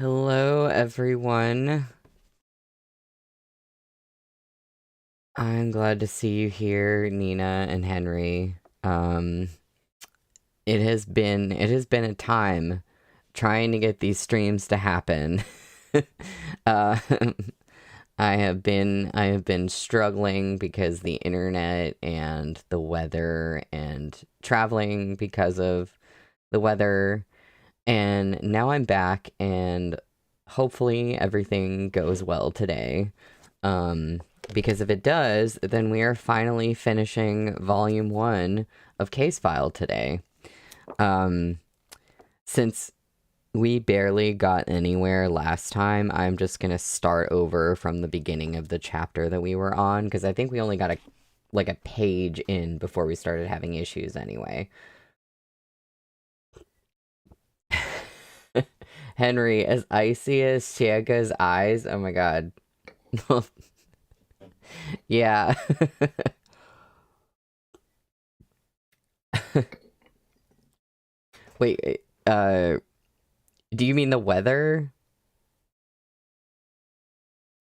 Hello, everyone. I'm glad to see you here, Nina and Henry. It has been a time trying to get these streams to happen. uh, I have been struggling because the internet and the weather and traveling because of the weather. And now I'm back, and hopefully everything goes well today. Um, because if it does, then we are finally finishing volume 1 of Case File today. Um, since we barely got anywhere last time, I'm just gonna start over from the beginning of the chapter that we were on, because I think we only got a page in before we started having issues anyway. Henry, as icy as Chiaga's eyes. Oh my god. Yeah. Wait, do you mean the weather?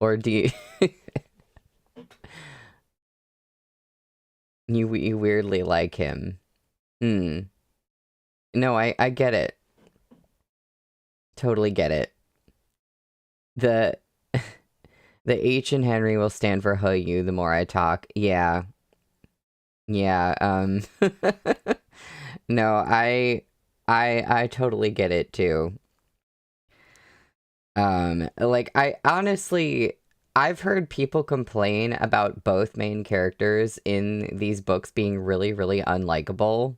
Or do you you weirdly like him? Hmm. No, I get it. Totally get it. The the H in Henry will stand for you the more I talk. Yeah. Yeah, no, I totally get it too. Like I honestly I've heard people complain about both main characters in these books being really, really unlikable.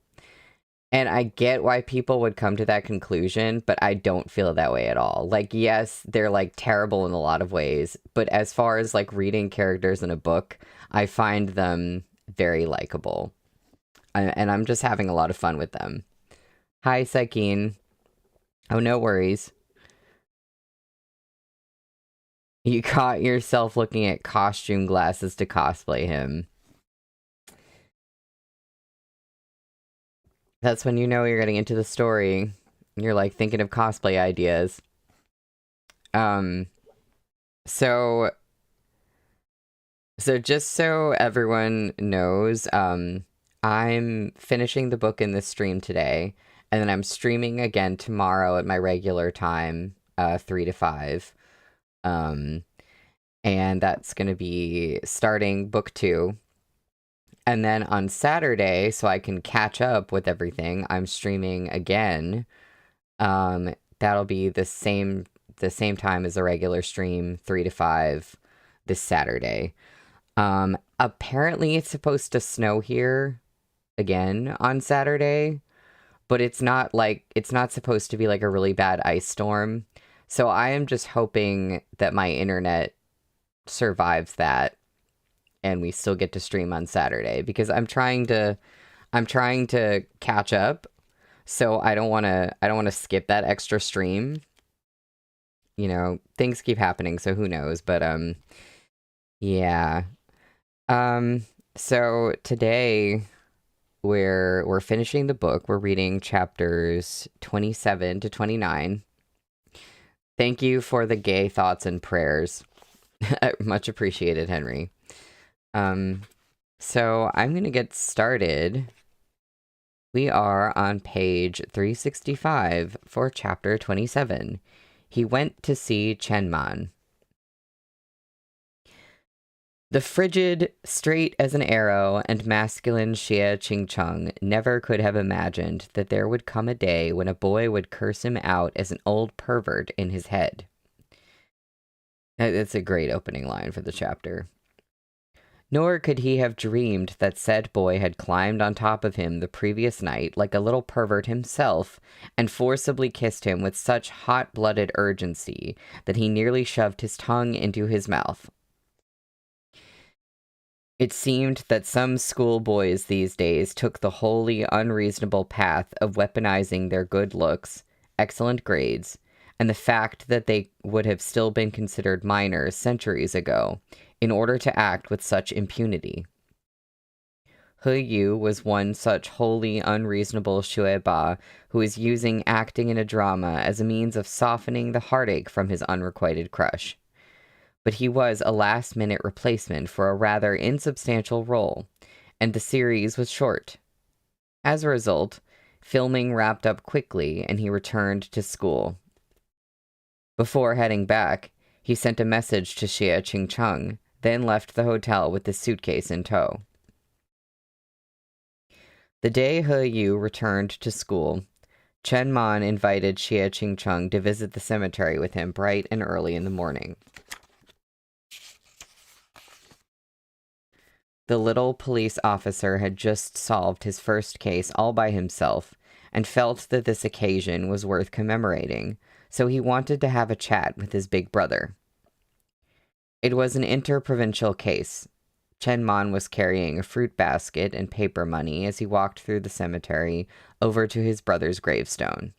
And I get why people would come to that conclusion, but I don't feel that way at all. Like, yes, they're like terrible in a lot of ways, but as far as like reading characters in a book, I find them very likable. And I'm just having a lot of fun with them. Hi, Sakine. Oh, no worries. You caught yourself looking at costume glasses to cosplay him. That's when you know you're getting into the story. You're like thinking of cosplay ideas. Um, so just so everyone knows, I'm finishing the book in this stream today, and then I'm streaming again tomorrow at my regular time, 3 to 5. Um, and that's gonna be starting book 2. And then on Saturday, so I can catch up with everything, I'm streaming again. That'll be the same time as a regular stream, 3 to 5 this Saturday. Apparently it's supposed to snow here again on Saturday, but it's not supposed to be like a really bad ice storm. So I am just hoping that my internet survives that and we still get to stream on Saturday, because I'm trying to catch up. So I don't want to skip that extra stream. Things keep happening, so who knows, but yeah. Um so today we're finishing the book. We're reading chapters 27 to 29. Thank you for the gay thoughts and prayers. Much appreciated, Henry. So I'm going to get started. We are on page 365 for chapter 27. He went to see Chenman. The frigid, straight as an arrow, and masculine Xie Qingcheng never could have imagined that there would come a day when a boy would curse him out as an old pervert in his head. That's a great opening line for the chapter. Nor could he have dreamed that said boy had climbed on top of him the previous night like a little pervert himself, and forcibly kissed him with such hot-blooded urgency that he nearly shoved his tongue into his mouth. It seemed that some schoolboys these days took the wholly unreasonable path of weaponizing their good looks, excellent grades, and the fact that they would have still been considered minors centuries ago, in order to act with such impunity. He Yu was one such wholly unreasonable Shueba who was using acting in a drama as a means of softening the heartache from his unrequited crush. But he was a last-minute replacement for a rather insubstantial role, and the series was short. As a result, filming wrapped up quickly and he returned to school. Before heading back, he sent a message to Xie Qingcheng, then left the hotel with the suitcase in tow. The day He Yu returned to school, Chen Man invited Xie Qingcheng to visit the cemetery with him bright and early in the morning. The little police officer had just solved his first case all by himself and felt that this occasion was worth commemorating, so he wanted to have a chat with his big brother. It was an interprovincial case. Chen Man was carrying a fruit basket and paper money as he walked through the cemetery over to his brother's gravestone.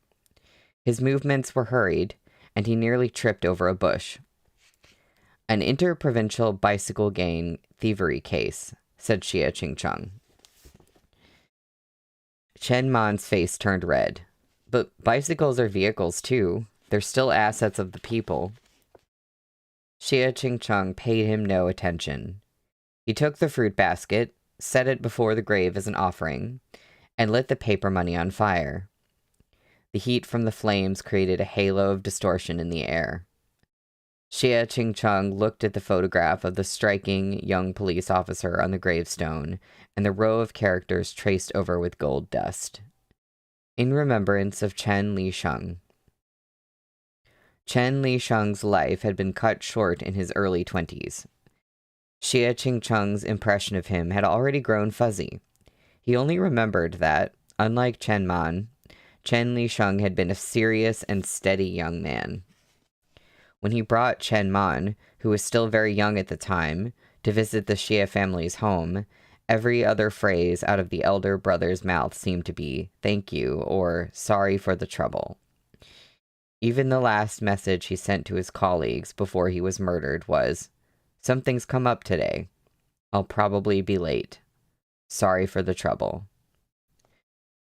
His movements were hurried, and he nearly tripped over a bush. An interprovincial bicycle gang thievery case, said Xie Qingcheng. Chen Man's face turned red. But bicycles are vehicles too. They're still assets of the people. Xie Qingcheng paid him no attention. He took the fruit basket, set it before the grave as an offering, and lit the paper money on fire. The heat from the flames created a halo of distortion in the air. Xie Qingcheng looked at the photograph of the striking young police officer on the gravestone and the row of characters traced over with gold dust. In remembrance of Chen Lisheng. Chen Lisheng's life had been cut short in his early 20s. Xie Qingcheng's impression of him had already grown fuzzy. He only remembered that, unlike Chen Man, Chen Lisheng had been a serious and steady young man. When he brought Chen Man, who was still very young at the time, to visit the Xie family's home, every other phrase out of the elder brother's mouth seemed to be, "thank you," or "sorry for the trouble." Even the last message he sent to his colleagues before he was murdered was, "Something's come up today. I'll probably be late. Sorry for the trouble."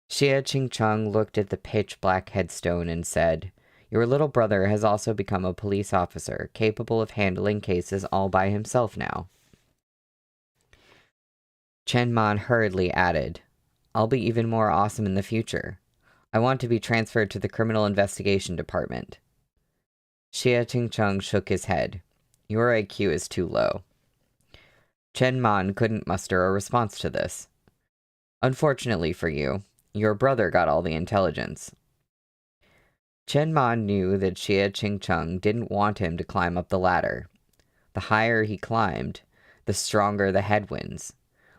Xie Qingcheng looked at the pitch-black headstone and said, "Your little brother has also become a police officer, capable of handling cases all by himself now." Chen Man hurriedly added, "I'll be even more awesome in the future. I want to be transferred to the Criminal Investigation Department." Xie Qingcheng shook his head. "Your IQ is too low." Chen Man couldn't muster a response to this. "Unfortunately for you, your brother got all the intelligence." Chen Man knew that Xie Qingcheng didn't want him to climb up the ladder. The higher he climbed, the stronger the headwinds.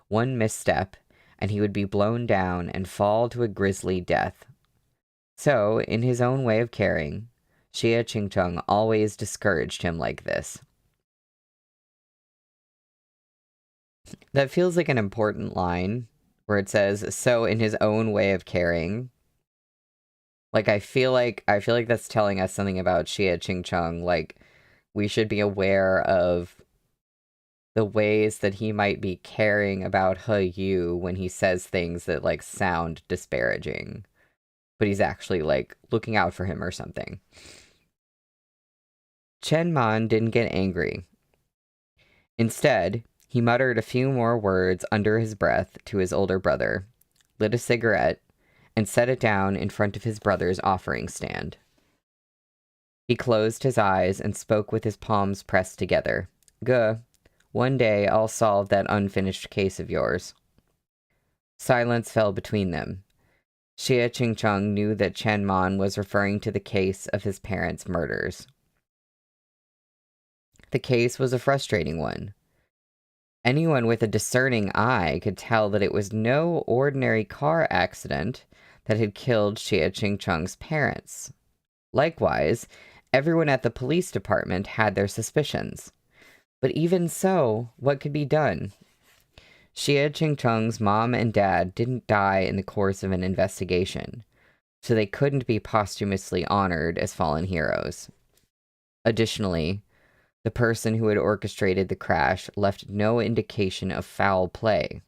One misstep, and he would be blown down and fall to a grisly death. So, in his own way of caring, Xie Qingcheng always discouraged him like this. That feels like an important line, where it says, "so in his own way of caring." Like, I feel like that's telling us something about Xie Qingcheng. Like, we should be aware of the ways that he might be caring about He Yu when he says things that, like, sound disparaging. But he's actually, like, looking out for him or something. Chen Man didn't get angry. Instead, he muttered a few more words under his breath to his older brother, lit a cigarette, and set it down in front of his brother's offering stand. He closed his eyes and spoke with his palms pressed together. "Guh, one day I'll solve that unfinished case of yours." Silence fell between them. Xie Qingcheng knew that Chen Man was referring to the case of his parents' murders. The case was a frustrating one. Anyone with a discerning eye could tell that it was no ordinary car accident that had killed Xie Qingcheng's parents. Likewise, everyone at the police department had their suspicions. But even so, what could be done? Xie Qingcheng's mom and dad didn't die in the course of an investigation, so they couldn't be posthumously honored as fallen heroes. Additionally, the person who had orchestrated the crash left no indication of foul play.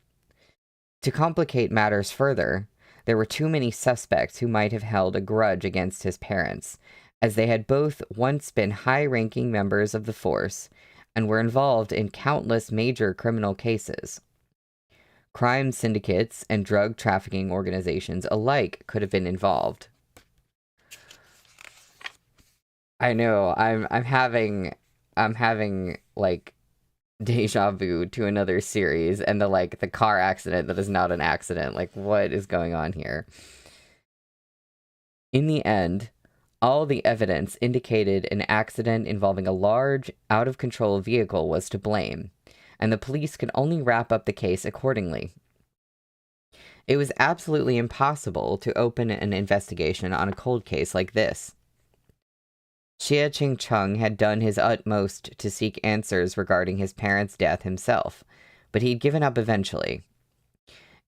To complicate matters further, there were too many suspects who might have held a grudge against his parents, as they had both once been high-ranking members of the force and were involved in countless major criminal cases. Crime syndicates and drug trafficking organizations alike could have been involved. I know, I'm having like deja vu to another series, and the car accident that is not an accident. Like, what is going on here? In the end, all the evidence indicated an accident involving a large, out-of-control vehicle was to blame, and the police could only wrap up the case accordingly. It was absolutely impossible to open an investigation on a cold case like this. Xie Qingcheng had done his utmost to seek answers regarding his parents' death himself, but he'd given up eventually.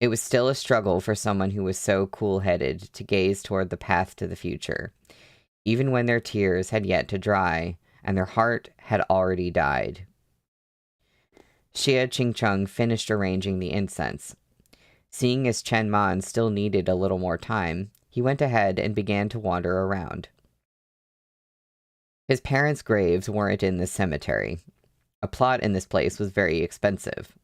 It was still a struggle for someone who was so cool-headed to gaze toward the path to the future, even when their tears had yet to dry and their heart had already died. Xie Qingcheng finished arranging the incense. Seeing as Chen Man still needed a little more time, he went ahead and began to wander around. His parents' graves weren't in this cemetery. A plot in this place was very expensive.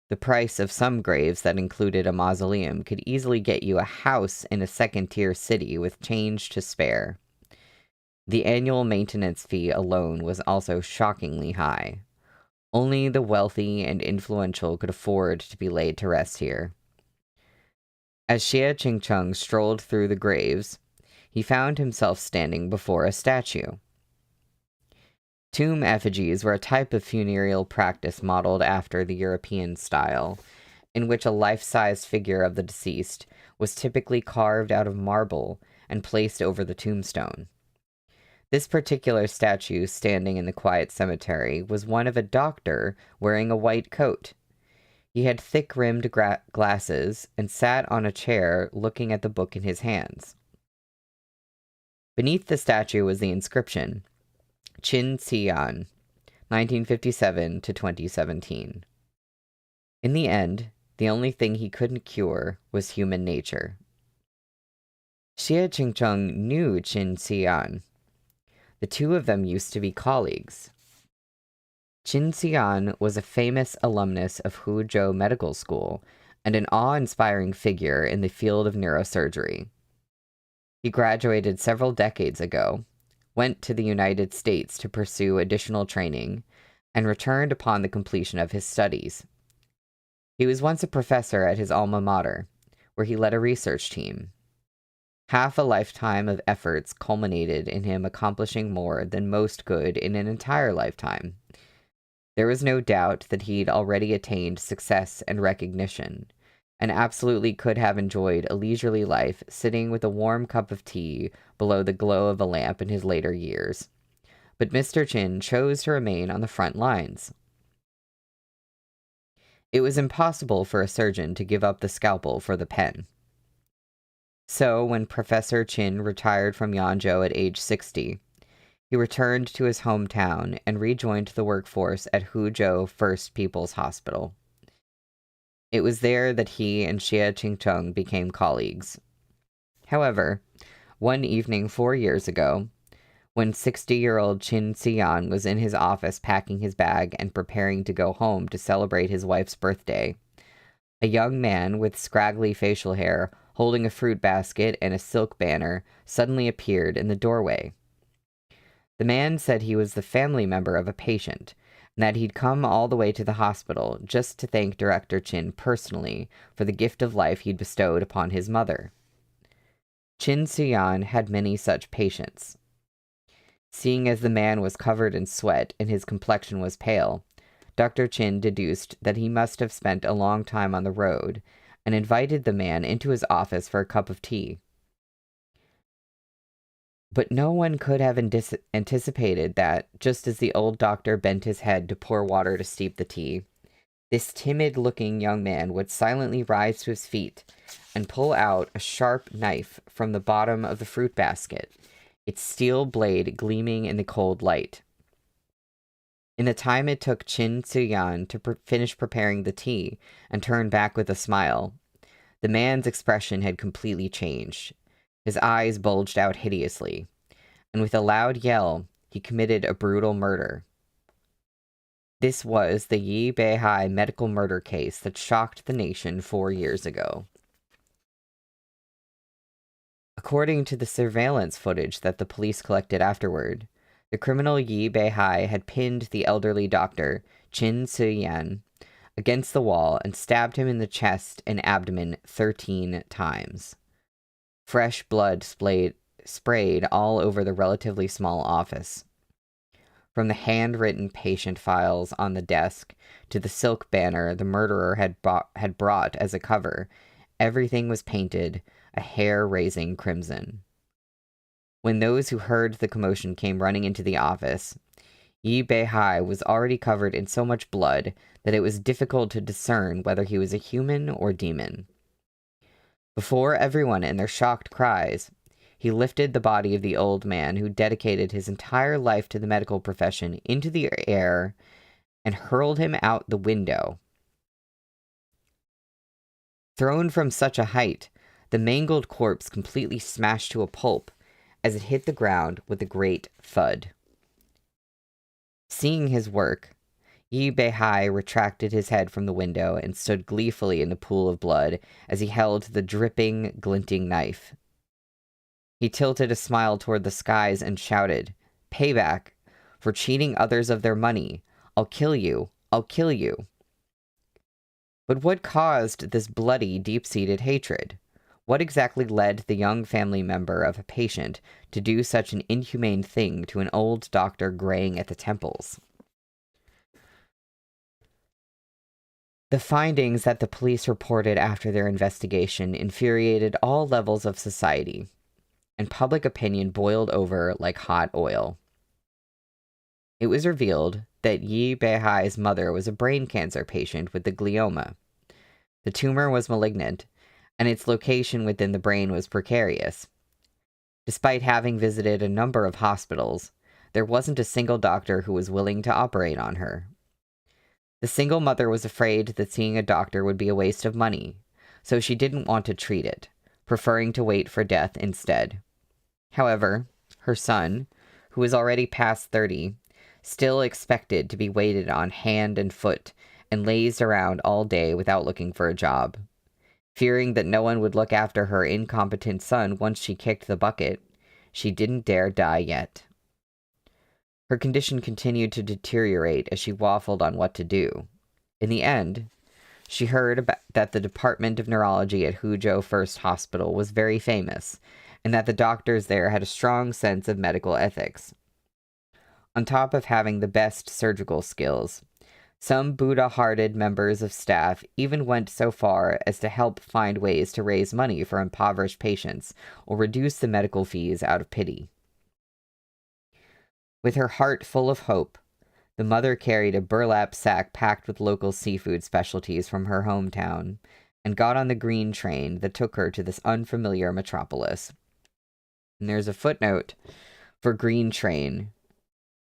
The price of some graves that included a mausoleum could easily get you a house in a second-tier city with change to spare. The annual maintenance fee alone was also shockingly high. Only the wealthy and influential could afford to be laid to rest here. As Xie Qingcheng strolled through the graves, he found himself standing before a statue. Tomb effigies were a type of funereal practice modeled after the European style, in which a life-size figure of the deceased was typically carved out of marble and placed over the tombstone. This particular statue standing in the quiet cemetery was one of a doctor wearing a white coat. He had thick-rimmed glasses and sat on a chair looking at the book in his hands. Beneath the statue was the inscription, Qin Xian, 1957 to 2017. In the end, the only thing he couldn't cure was human nature. Xie Qingcheng knew Qin Xian. The two of them used to be colleagues. Qin Xian was a famous alumnus of Huzhou Medical School and an awe-inspiring figure in the field of neurosurgery. He graduated several decades ago, went to the United States to pursue additional training, and returned upon the completion of his studies. He was once a professor at his alma mater, where he led a research team. Half a lifetime of efforts culminated in him accomplishing more than most could in an entire lifetime. There was no doubt that he'd already attained success and recognition, and absolutely could have enjoyed a leisurely life sitting with a warm cup of tea below the glow of a lamp in his later years. But Mr. Qin chose to remain on the front lines. It was impossible for a surgeon to give up the scalpel for the pen. So, when Professor Qin retired from Yanzhou at age 60, he returned to his hometown and rejoined the workforce at Huzhou First People's Hospital. It was there that he and Xie Qingcheng became colleagues. However, one evening 4 years ago, when 60-year-old Qin Xian was in his office packing his bag and preparing to go home to celebrate his wife's birthday, a young man with scraggly facial hair holding a fruit basket and a silk banner suddenly appeared in the doorway. The man said he was the family member of a patient, and that he'd come all the way to the hospital just to thank Director Qin personally for the gift of life he'd bestowed upon his mother. Qin Xian had many such patients. Seeing as the man was covered in sweat and his complexion was pale, Dr. Qin deduced that he must have spent a long time on the road, and invited the man into his office for a cup of tea. But no one could have anticipated that, just as the old doctor bent his head to pour water to steep the tea, this timid-looking young man would silently rise to his feet and pull out a sharp knife from the bottom of the fruit basket, its steel blade gleaming in the cold light. In the time it took Qin Suyan to finish preparing the tea and turn back with a smile, the man's expression had completely changed. His eyes bulged out hideously, and with a loud yell, he committed a brutal murder. This was the Yi Beihai medical murder case that shocked the nation 4 years ago. According to the surveillance footage that the police collected afterward, the criminal Yi Beihai had pinned the elderly doctor, Qin Suyan, against the wall and stabbed him in the chest and abdomen 13 times. Fresh blood sprayed all over the relatively small office. From the handwritten patient files on the desk to the silk banner the murderer had brought as a cover, everything was painted a hair-raising crimson. When those who heard the commotion came running into the office, Yi Beihai was already covered in so much blood that it was difficult to discern whether he was a human or demon. Before everyone and their shocked cries, he lifted the body of the old man who dedicated his entire life to the medical profession into the air and hurled him out the window. Thrown from such a height, the mangled corpse completely smashed to a pulp as it hit the ground with a great thud. Seeing his work, Yi Beihai retracted his head from the window and stood gleefully in the pool of blood as he held the dripping, glinting knife. He tilted a smile toward the skies and shouted, "Payback! For cheating others of their money! I'll kill you! I'll kill you!" But what caused this bloody, deep-seated hatred? What exactly led the young family member of a patient to do such an inhumane thing to an old doctor graying at the temples? The findings that the police reported after their investigation infuriated all levels of society, and public opinion boiled over like hot oil. It was revealed that Yi Beihai's mother was a brain cancer patient with the glioma. The tumor was malignant, and its location within the brain was precarious. Despite having visited a number of hospitals, there wasn't a single doctor who was willing to operate on her. The single mother was afraid that seeing a doctor would be a waste of money, so she didn't want to treat it, preferring to wait for death instead. However, her son, who was already past 30, still expected to be waited on hand and foot and lazed around all day without looking for a job. Fearing that no one would look after her incompetent son once she kicked the bucket, she didn't dare die yet. Her condition continued to deteriorate as she waffled on what to do. In the end, she heard that the Department of Neurology at Huzhou First Hospital was very famous, and that the doctors there had a strong sense of medical ethics. On top of having the best surgical skills, some Buddha-hearted members of staff even went so far as to help find ways to raise money for impoverished patients or reduce the medical fees out of pity. With her heart full of hope, the mother carried a burlap sack packed with local seafood specialties from her hometown and got on the green train that took her to this unfamiliar metropolis. And there's a footnote for green train.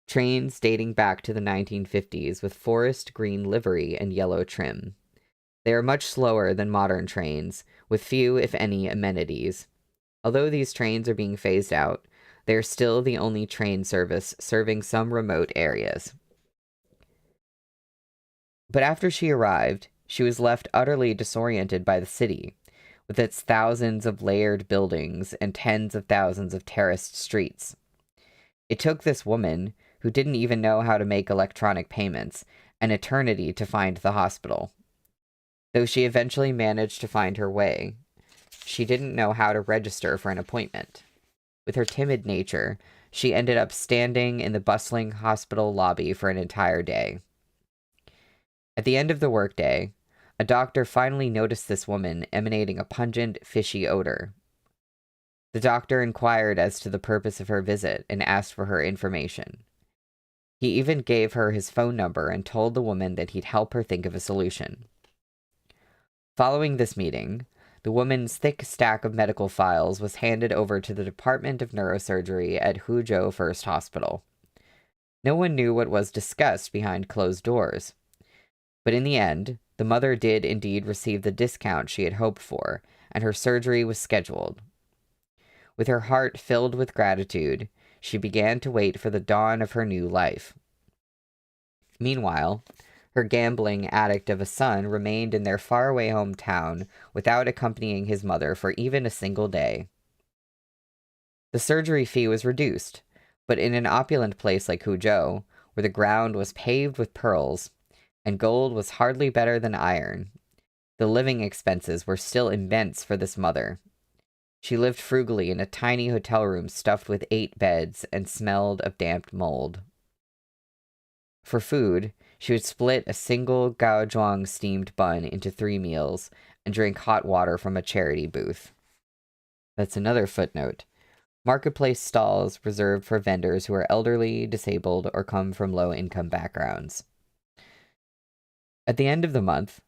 Trains dating back to the 1950s with forest green livery and yellow trim. They are much slower than modern trains, with few, if any, amenities. Although these trains are being phased out, they are still the only train service serving some remote areas. But after she arrived, she was left utterly disoriented by the city, with its thousands of layered buildings and tens of thousands of terraced streets. It took this woman, who didn't even know how to make electronic payments, an eternity to find the hospital. Though she eventually managed to find her way, she didn't know how to register for an appointment. With her timid nature, she ended up standing in the bustling hospital lobby for an entire day. At the end of the workday, a doctor finally noticed this woman emanating a pungent, fishy odor. The doctor inquired as to the purpose of her visit and asked for her information. He even gave her his phone number and told the woman that he'd help her think of a solution. Following this meeting, the woman's thick stack of medical files was handed over to the Department of Neurosurgery at Huzhou First Hospital. No one knew what was discussed behind closed doors. But in the end, the mother did indeed receive the discount she had hoped for, and her surgery was scheduled. With her heart filled with gratitude, she began to wait for the dawn of her new life. Meanwhile, her gambling addict of a son remained in their faraway hometown without accompanying his mother for even a single day. The surgery fee was reduced, but in an opulent place like Huzhou, where the ground was paved with pearls, and gold was hardly better than iron, the living expenses were still immense for this mother. She lived frugally in a tiny hotel room stuffed with 8 beds and smelled of damp mold. For food, she would split a single gaozhuang steamed bun into 3 meals and drink hot water from a charity booth. That's another footnote. Marketplace stalls reserved for vendors who are elderly, disabled, or come from low-income backgrounds. At the end of the month,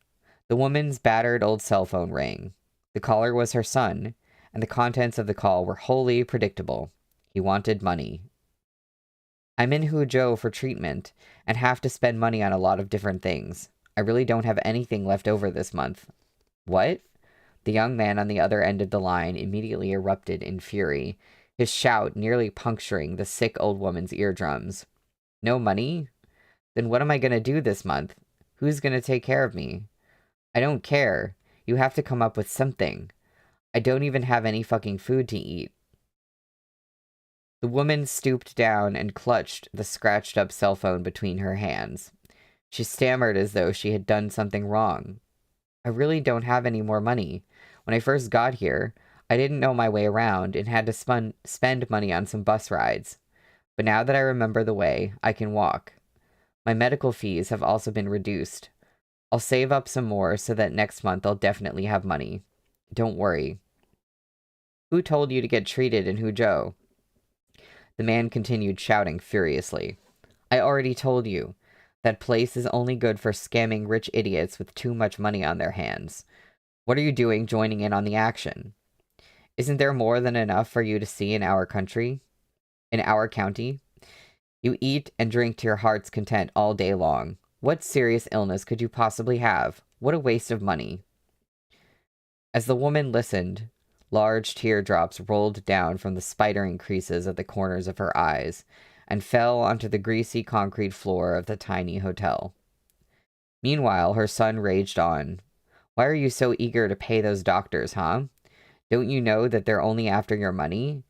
the woman's battered old cell phone rang. The caller was her son, and the contents of the call were wholly predictable. He wanted money. I'm in Huzhou for treatment, and have to spend money on a lot of different things. I really don't have anything left over this month. What? The young man on the other end of the line immediately erupted in fury, his shout nearly puncturing the sick old woman's eardrums. No money? Then what am I going to do this month? Who's going to take care of me? I don't care. You have to come up with something. I don't even have any fucking food to eat. The woman stooped down and clutched the scratched-up cell phone between her hands. She stammered as though she had done something wrong. I really don't have any more money. When I first got here, I didn't know my way around and had to spend money on some bus rides. But now that I remember the way, I can walk. My medical fees have also been reduced. I'll save up some more so that next month I'll definitely have money. Don't worry. Who told you to get treated in Huzhou? The man continued shouting furiously. I already told you. That place is only good for scamming rich idiots with too much money on their hands. What are you doing joining in on the action? Isn't there more than enough for you to see in our country? In our county? You eat and drink to your heart's content all day long. What serious illness could you possibly have? What a waste of money. As the woman listened, large teardrops rolled down from the spidering creases at the corners of her eyes and fell onto the greasy concrete floor of the tiny hotel. Meanwhile, her son raged on. Why are you so eager to pay those doctors, huh? Don't you know that they're only after your money?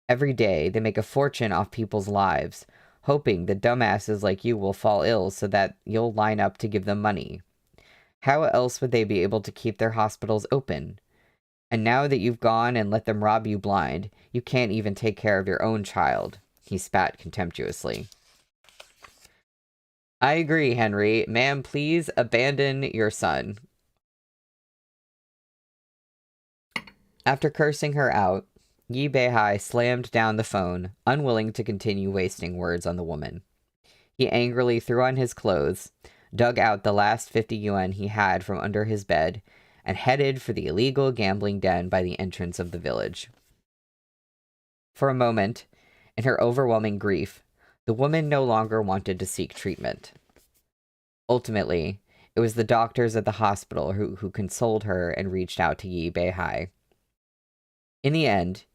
Every day, they make a fortune off people's lives, hoping that dumbasses like you will fall ill so that you'll line up to give them money. How else would they be able to keep their hospitals open? And now that you've gone and let them rob you blind, you can't even take care of your own child. He spat contemptuously. I agree, Henry. Ma'am, please abandon your son. After cursing her out, Yi Beihai slammed down the phone, unwilling to continue wasting words on the woman. He angrily threw on his clothes, dug out the last 50 yuan he had from under his bed, and headed for the illegal gambling den by the entrance of the village. For a moment, in her overwhelming grief, the woman no longer wanted to seek treatment. Ultimately, it was the doctors at the hospital who consoled her and reached out to Yi Beihai. In the end,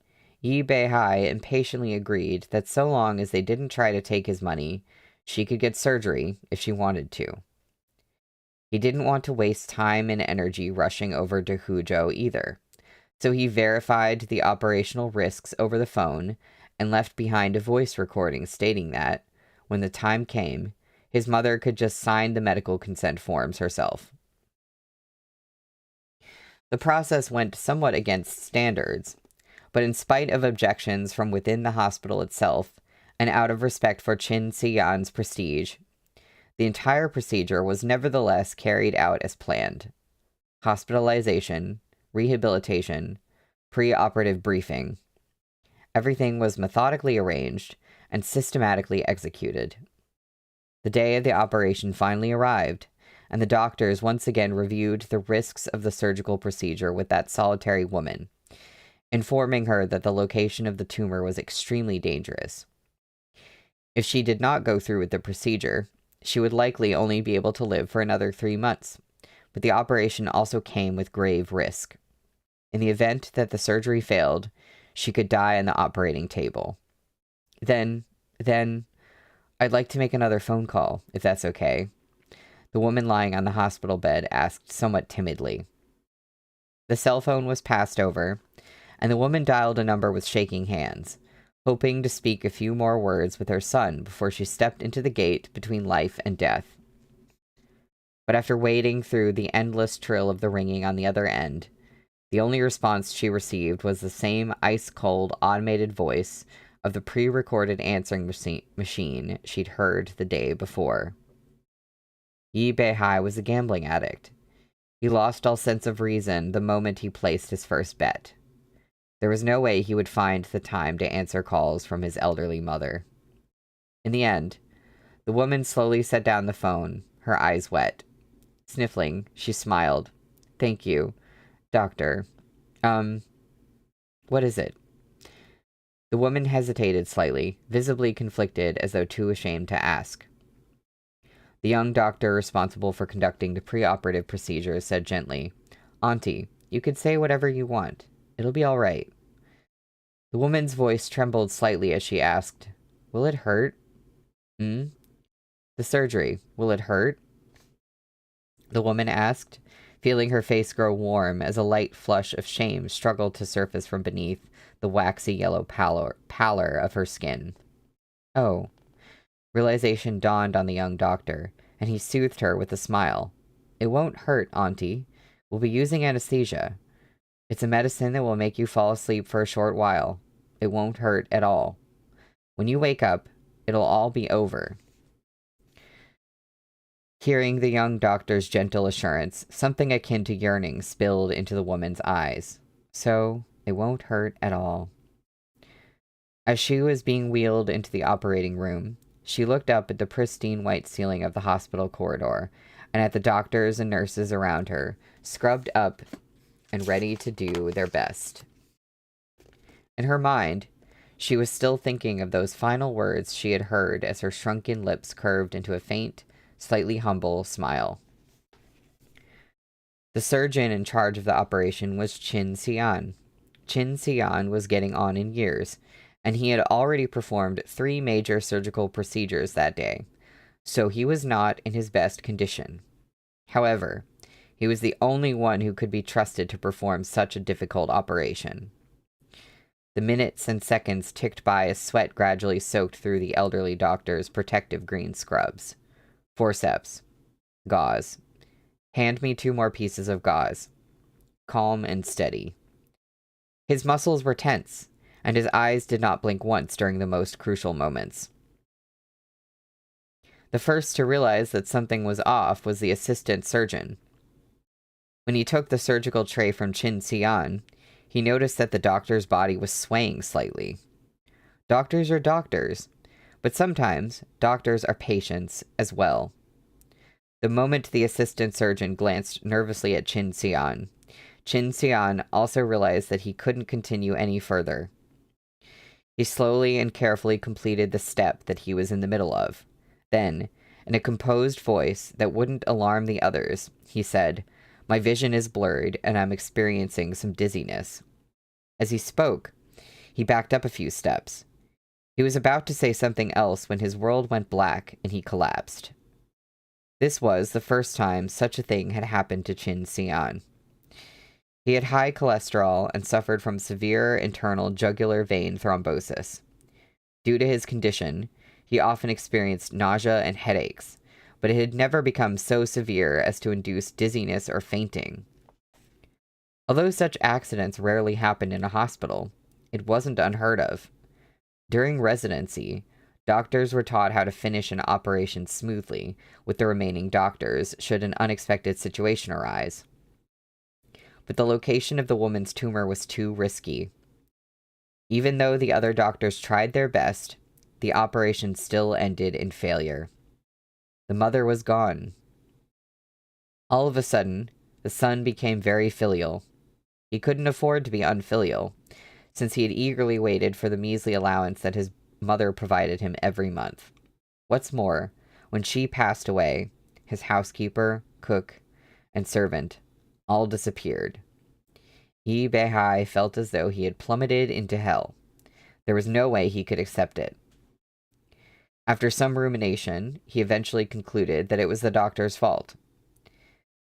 Yi Beihai impatiently agreed that so long as they didn't try to take his money, she could get surgery if she wanted to. He didn't want to waste time and energy rushing over to Huzhou either, so he verified the operational risks over the phone and left behind a voice recording stating that, when the time came, his mother could just sign the medical consent forms herself. The process went somewhat against standards, but in spite of objections from within the hospital itself, and out of respect for Qin Xiyan's prestige, the entire procedure was nevertheless carried out as planned. Hospitalization, rehabilitation, pre-operative briefing. Everything was methodically arranged and systematically executed. The day of the operation finally arrived, and the doctors once again reviewed the risks of the surgical procedure with that solitary woman, informing her that the location of the tumor was extremely dangerous. If she did not go through with the procedure, she would likely only be able to live for another 3 months, but the operation also came with grave risk. In the event that the surgery failed, she could die on the operating table. Then, I'd like to make another phone call, if that's okay, the woman lying on the hospital bed asked somewhat timidly. The cell phone was passed over, and the woman dialed a number with shaking hands, hoping to speak a few more words with her son before she stepped into the gate between life and death. But after waiting through the endless trill of the ringing on the other end, the only response she received was the same ice-cold, automated voice of the pre-recorded answering machine she'd heard the day before. Yi Beihai was a gambling addict. He lost all sense of reason the moment he placed his first bet. There was no way he would find the time to answer calls from his elderly mother. In the end, the woman slowly set down the phone, her eyes wet. Sniffling, she smiled. "Thank you, doctor. What is it?" The woman hesitated slightly, visibly conflicted as though too ashamed to ask. The young doctor responsible for conducting the preoperative procedures said gently, "Auntie, you can say whatever you want. It'll be all right." The woman's voice trembled slightly as she asked, "Will it hurt?" "The surgery. Will it hurt?" The woman asked, feeling her face grow warm as a light flush of shame struggled to surface from beneath the waxy yellow pallor of her skin. "Oh." Realization dawned on the young doctor, and he soothed her with a smile. "It won't hurt, Auntie. We'll be using anesthesia. It's a medicine that will make you fall asleep for a short while. It won't hurt at all. When you wake up, it'll all be over." Hearing the young doctor's gentle assurance, something akin to yearning spilled into the woman's eyes. So, it won't hurt at all. As she was being wheeled into the operating room, she looked up at the pristine white ceiling of the hospital corridor, and at the doctors and nurses around her, scrubbed up and ready to do their best. In her mind, she was still thinking of those final words she had heard as her shrunken lips curved into a faint, slightly humble smile. The surgeon in charge of the operation was Qin Xian. Qin Xian was getting on in years, and he had already performed 3 major surgical procedures that day, so he was not in his best condition. However, he was the only one who could be trusted to perform such a difficult operation. The minutes and seconds ticked by as sweat gradually soaked through the elderly doctor's protective green scrubs. Forceps. Gauze. "Hand me 2 more pieces of gauze." Calm and steady. His muscles were tense, and his eyes did not blink once during the most crucial moments. The first to realize that something was off was the assistant surgeon. When he took the surgical tray from Qin Xian, he noticed that the doctor's body was swaying slightly. Doctors are doctors, but sometimes doctors are patients as well. The moment the assistant surgeon glanced nervously at Qin Xian also realized that he couldn't continue any further. He slowly and carefully completed the step that he was in the middle of. Then, in a composed voice that wouldn't alarm the others, he said, "My vision is blurred, and I'm experiencing some dizziness." As he spoke, he backed up a few steps. He was about to say something else when his world went black and he collapsed. This was the first time such a thing had happened to Qin Xian. He had high cholesterol and suffered from severe internal jugular vein thrombosis. Due to his condition, he often experienced nausea and headaches, but it had never become so severe as to induce dizziness or fainting. Although such accidents rarely happened in a hospital, it wasn't unheard of. During residency, doctors were taught how to finish an operation smoothly with the remaining doctors should an unexpected situation arise. But the location of the woman's tumor was too risky. Even though the other doctors tried their best, the operation still ended in failure. The mother was gone. All of a sudden, the son became very filial. He couldn't afford to be unfilial, since he had eagerly waited for the measly allowance that his mother provided him every month. What's more, when she passed away, his housekeeper, cook, and servant all disappeared. Yi Beihai felt as though he had plummeted into hell. There was no way he could accept it. After some rumination, he eventually concluded that it was the doctor's fault.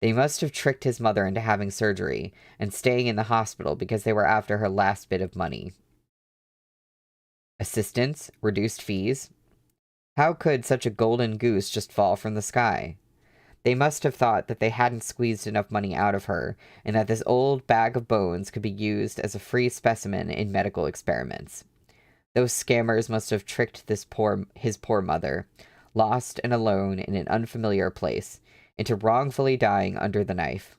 They must have tricked his mother into having surgery and staying in the hospital because they were after her last bit of money. Assistance? Reduced fees? How could such a golden goose just fall from the sky? They must have thought that they hadn't squeezed enough money out of her, and that this old bag of bones could be used as a free specimen in medical experiments. Those scammers must have tricked his poor mother, lost and alone in an unfamiliar place, into wrongfully dying under the knife.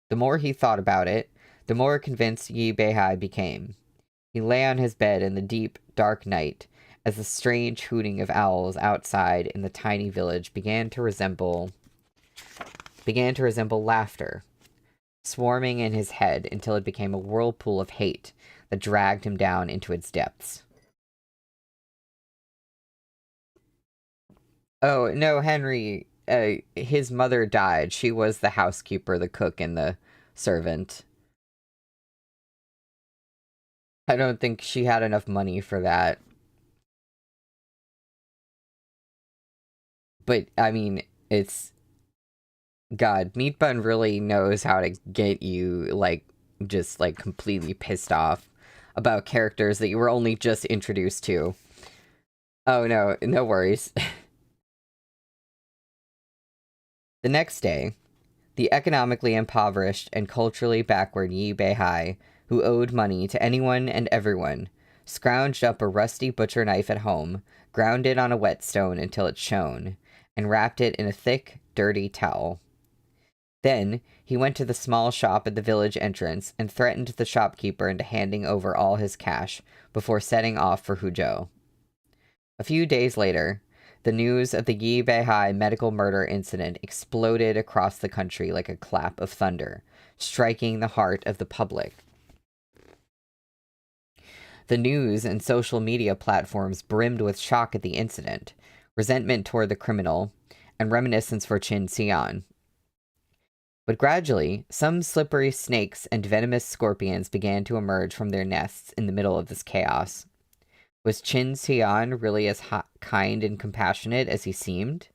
The more he thought about it, the more convinced Yi Beihai became. He lay on his bed in the deep, dark night, as the strange hooting of owls outside in the tiny village began to resemble laughter, swarming in his head until it became a whirlpool of hate that dragged him down into its depths. Oh, no, Henry, his mother died. She was the housekeeper, the cook, and the servant. I don't think she had enough money for that. But, I mean, it's... God, Meat Bun really knows how to get you, like, just, like, completely pissed off about characters that you were only just introduced to. Oh, no, no worries. The next day, the economically impoverished and culturally backward Yi Beihai, who owed money to anyone and everyone, scrounged up a rusty butcher knife at home, ground it on a whetstone until it shone, and wrapped it in a thick, dirty towel. Then, he went to the small shop at the village entrance and threatened the shopkeeper into handing over all his cash before setting off for Huzhou. A few days later, the news of the Yi Beihai medical murder incident exploded across the country like a clap of thunder, striking the heart of the public. The news and social media platforms brimmed with shock at the incident, resentment toward the criminal, and reminiscence for Qin Xian. But gradually, some slippery snakes and venomous scorpions began to emerge from their nests in the middle of this chaos. Was Qin Xian really as kind and compassionate as he seemed?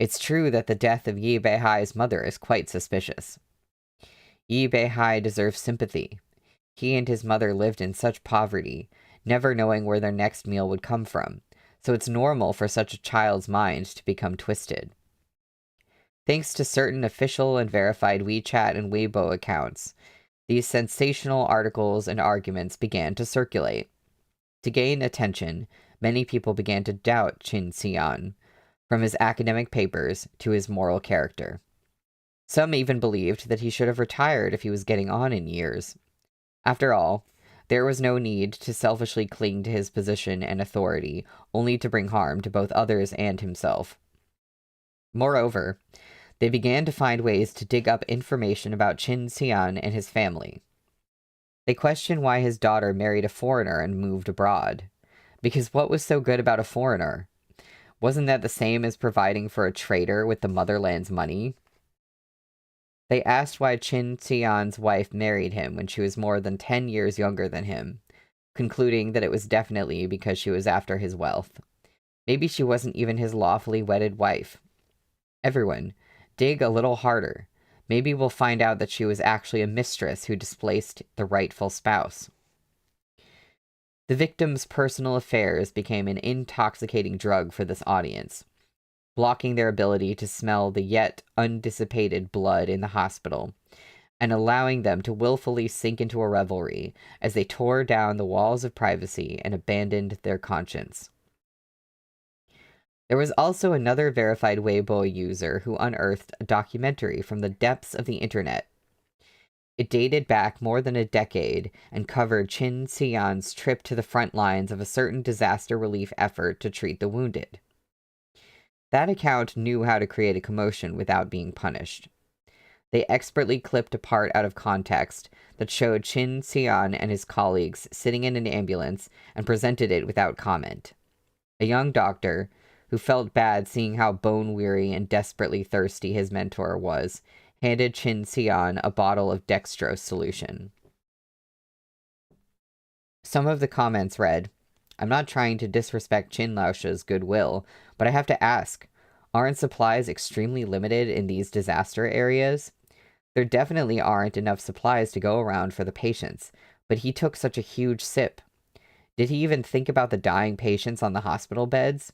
It's true that the death of Yi Beihai's mother is quite suspicious. Yi Beihai deserves sympathy. He and his mother lived in such poverty, never knowing where their next meal would come from, so it's normal for such a child's mind to become twisted. Thanks to certain official and verified WeChat and Weibo accounts, these sensational articles and arguments began to circulate. To gain attention, many people began to doubt Qin Xian, from his academic papers to his moral character. Some even believed that he should have retired if he was getting on in years. After all, there was no need to selfishly cling to his position and authority, only to bring harm to both others and himself. Moreover, they began to find ways to dig up information about Qin Xian and his family. They questioned why his daughter married a foreigner and moved abroad. Because what was so good about a foreigner? Wasn't that the same as providing for a traitor with the motherland's money? They asked why Qin Xian's wife married him when she was more than 10 years younger than him, concluding that it was definitely because she was after his wealth. Maybe she wasn't even his lawfully wedded wife. Everyone, dig a little harder. Maybe we'll find out that she was actually a mistress who displaced the rightful spouse. The victim's personal affairs became an intoxicating drug for this audience, blocking their ability to smell the yet undissipated blood in the hospital, and allowing them to willfully sink into a revelry as they tore down the walls of privacy and abandoned their conscience. There was also another verified Weibo user who unearthed a documentary from the depths of the internet. It dated back more than a decade and covered Qin Xian's trip to the front lines of a certain disaster relief effort to treat the wounded. That account knew how to create a commotion without being punished. They expertly clipped a part out of context that showed Qin Xian and his colleagues sitting in an ambulance and presented it without comment. A young doctor, who felt bad seeing how bone-weary and desperately thirsty his mentor was, handed Qin Xian a bottle of dextrose solution. Some of the comments read, "I'm not trying to disrespect Qin Laoshe's goodwill, but I have to ask, aren't supplies extremely limited in these disaster areas? There definitely aren't enough supplies to go around for the patients, but he took such a huge sip. Did he even think about the dying patients on the hospital beds?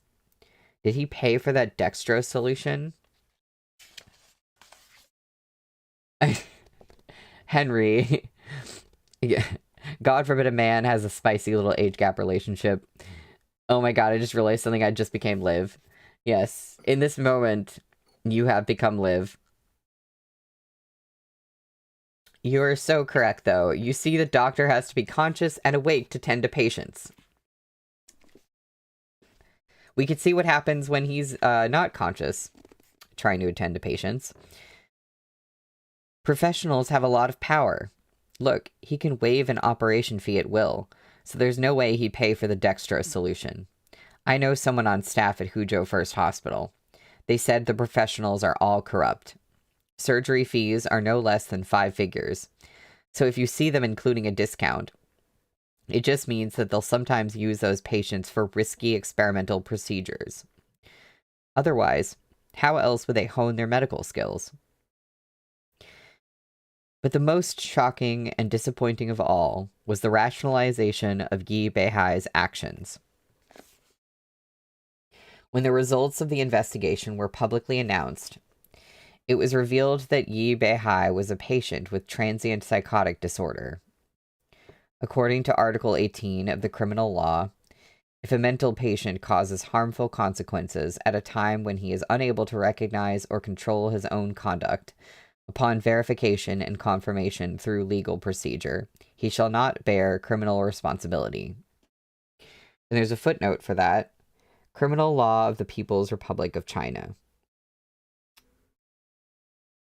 Did he pay for that dextrose solution?" Henry. Yeah. God forbid a man has a spicy little age gap relationship. Oh my god, I just realized something. I just became Liv. Yes, in this moment, you have become Liv. You are so correct, though. You see, the doctor has to be conscious and awake to tend to patients. We could see what happens when he's not conscious, trying to attend to patients. Professionals have a lot of power. Look, he can waive an operation fee at will, so there's no way he'd pay for the dextrose solution. I know someone on staff at Huzhou First Hospital. They said the professionals are all corrupt. Surgery fees are no less than 5 figures, so if you see them including a discount, it just means that they'll sometimes use those patients for risky experimental procedures. Otherwise, how else would they hone their medical skills? But the most shocking and disappointing of all was the rationalization of Yi Beihai's actions. When the results of the investigation were publicly announced, it was revealed that Yi Beihai was a patient with transient psychotic disorder. According to Article 18 of the criminal law, if a mental patient causes harmful consequences at a time when he is unable to recognize or control his own conduct, upon verification and confirmation through legal procedure, he shall not bear criminal responsibility. And there's a footnote for that. Criminal Law of the People's Republic of China.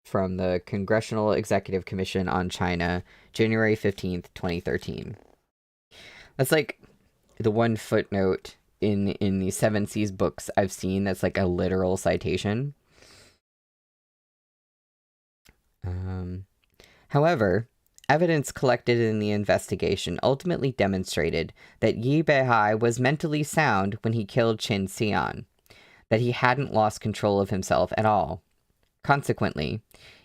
From the Congressional Executive Commission on China, January 15th, 2013. That's like the one footnote in the Seven Seas books I've seen that's like a literal citation. However, evidence collected in the investigation ultimately demonstrated that Yi Beihai was mentally sound when he killed Qin Xian, that he hadn't lost control of himself at all. Consequently,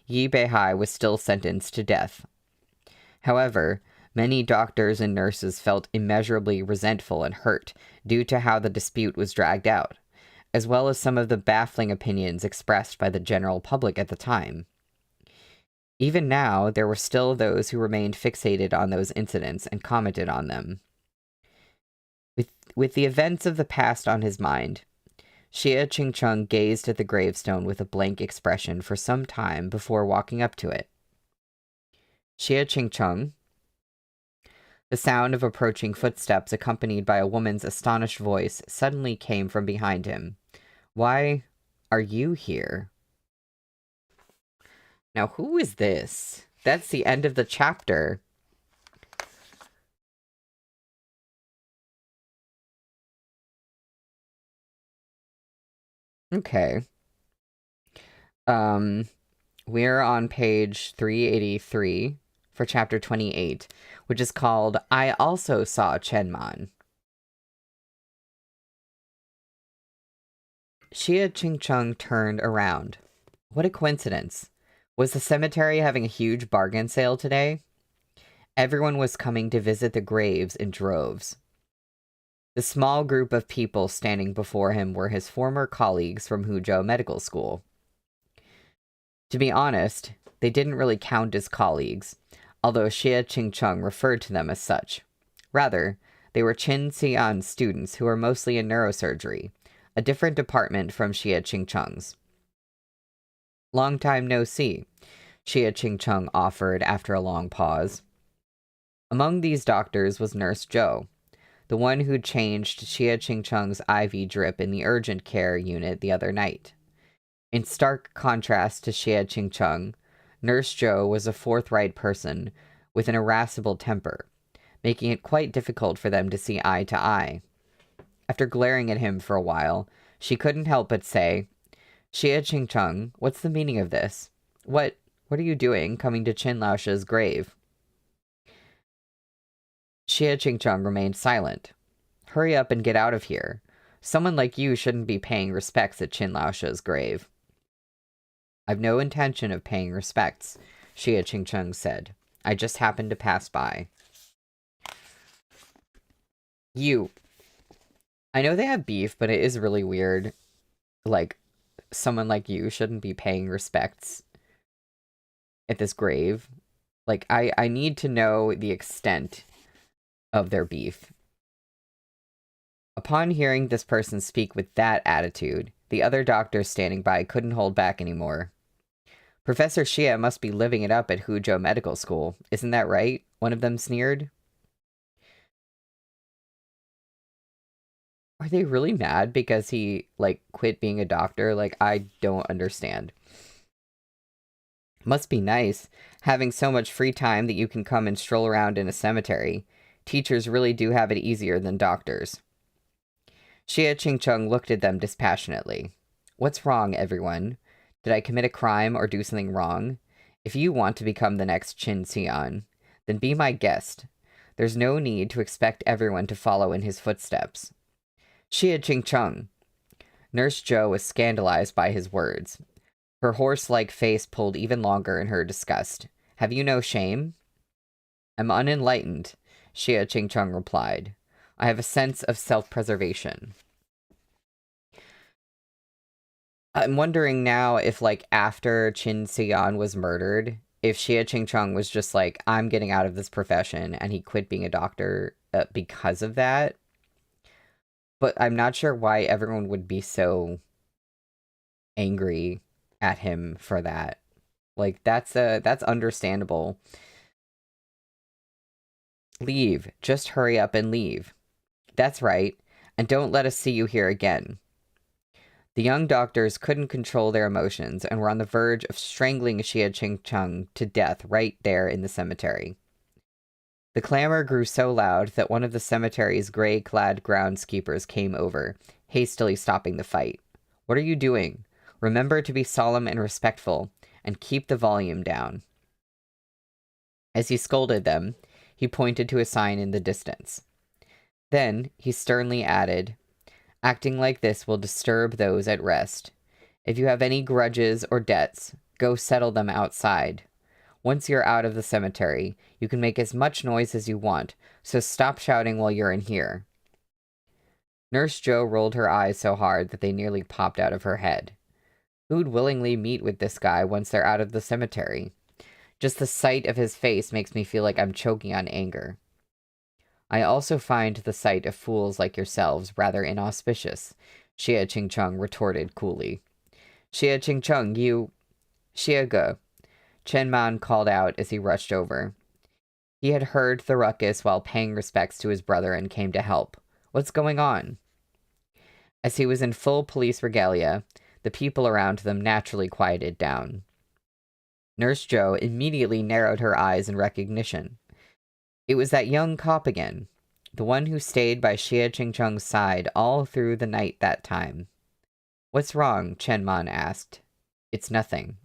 Yi Beihai was still sentenced to death. However, many doctors and nurses felt immeasurably resentful and hurt due to how the dispute was dragged out, as well as some of the baffling opinions expressed by the general public at the time. Even now, there were still those who remained fixated on those incidents and commented on them. With the events of the past on his mind, Xie Qingcheng gazed at the gravestone with a blank expression for some time before walking up to it. Xie Qingcheng. The sound of approaching footsteps accompanied by a woman's astonished voice suddenly came from behind him. "Why are you here?" Now, who is this? That's the end of the chapter. Okay. We're on page 383 for chapter 28, which is called I Also Saw Chenman. Xie Qingcheng turned around. What a coincidence. Was the cemetery having a huge bargain sale today? Everyone was coming to visit the graves in droves. The small group of people standing before him were his former colleagues from Huzhou Medical School. To be honest, they didn't really count as colleagues, although Xie Qingcheng referred to them as such. Rather, they were Qin Xian's students who were mostly in neurosurgery, a different department from Xie Qingcheng's. "Long time no see," Xie Qingcheng offered after a long pause. Among these doctors was Nurse Zhou, the one who'd changed Xie Qingcheng's IV drip in the urgent care unit the other night. In stark contrast to Xie Qingcheng, Nurse Joe was a forthright person with an irascible temper, making it quite difficult for them to see eye to eye. After glaring at him for a while, she couldn't help but say, "Xie Qingcheng, what's the meaning of this? What are you doing coming to Qin Laoshe's grave?" Xie Qingcheng remained silent. "Hurry up and get out of here. Someone like you shouldn't be paying respects at Qin Laoshe's grave." "I've no intention of paying respects," Xie Qingcheng said. "I just happened to pass by." I know they have beef, but it is really weird. Like, someone like you shouldn't be paying respects at this grave. Like, I need to know the extent of their beef. Upon hearing this person speak with that attitude, the other doctors standing by couldn't hold back anymore. "Professor Xie must be living it up at Huzhou Medical School. Isn't that right?" one of them sneered. Are they really mad because he, like, quit being a doctor? Like, I don't understand. "Must be nice, having so much free time that you can come and stroll around in a cemetery. Teachers really do have it easier than doctors." Xie Qingcheng looked at them dispassionately. "What's wrong, everyone? Did I commit a crime or do something wrong? If you want to become the next Qin Xian, then be my guest. There's no need to expect everyone to follow in his footsteps." "Xie Qingcheng!" Nurse Joe was scandalized by his words. Her horse-like face pulled even longer in her disgust. "Have you no shame?" "I'm unenlightened," Xie Qingcheng replied. "I have a sense of self-preservation." I'm wondering now if, like, after Qin Xian was murdered, if Xie Qingcheng was just like, "I'm getting out of this profession," and he quit being a doctor because of that. But I'm not sure why everyone would be so angry at him for that. Like, that's understandable. "Leave. Just hurry up and leave." "That's right. And don't let us see you here again." The young doctors couldn't control their emotions and were on the verge of strangling Xie Qingcheng to death right there in the cemetery. The clamor grew so loud that one of the cemetery's gray-clad groundskeepers came over, hastily stopping the fight. "What are you doing? Remember to be solemn and respectful, and keep the volume down." As he scolded them, he pointed to a sign in the distance. Then he sternly added, "Acting like this will disturb those at rest. If you have any grudges or debts, go settle them outside. Once you're out of the cemetery, you can make as much noise as you want, so stop shouting while you're in here." Nurse Joe rolled her eyes so hard that they nearly popped out of her head. Who'd willingly meet with this guy once they're out of the cemetery? Just the sight of his face makes me feel like I'm choking on anger. "I also find the sight of fools like yourselves rather inauspicious," Xie Qingcheng retorted coolly. "Xie Qingcheng, you—" "Xie Ge," Chen Man called out as he rushed over. He had heard the ruckus while paying respects to his brother and came to help. "What's going on?" As he was in full police regalia, the people around them naturally quieted down. Nurse Joe immediately narrowed her eyes in recognition. It was that young cop again, the one who stayed by Xie Qingcheng's side all through the night that time. "What's wrong?" Chen Man asked. "It's nothing."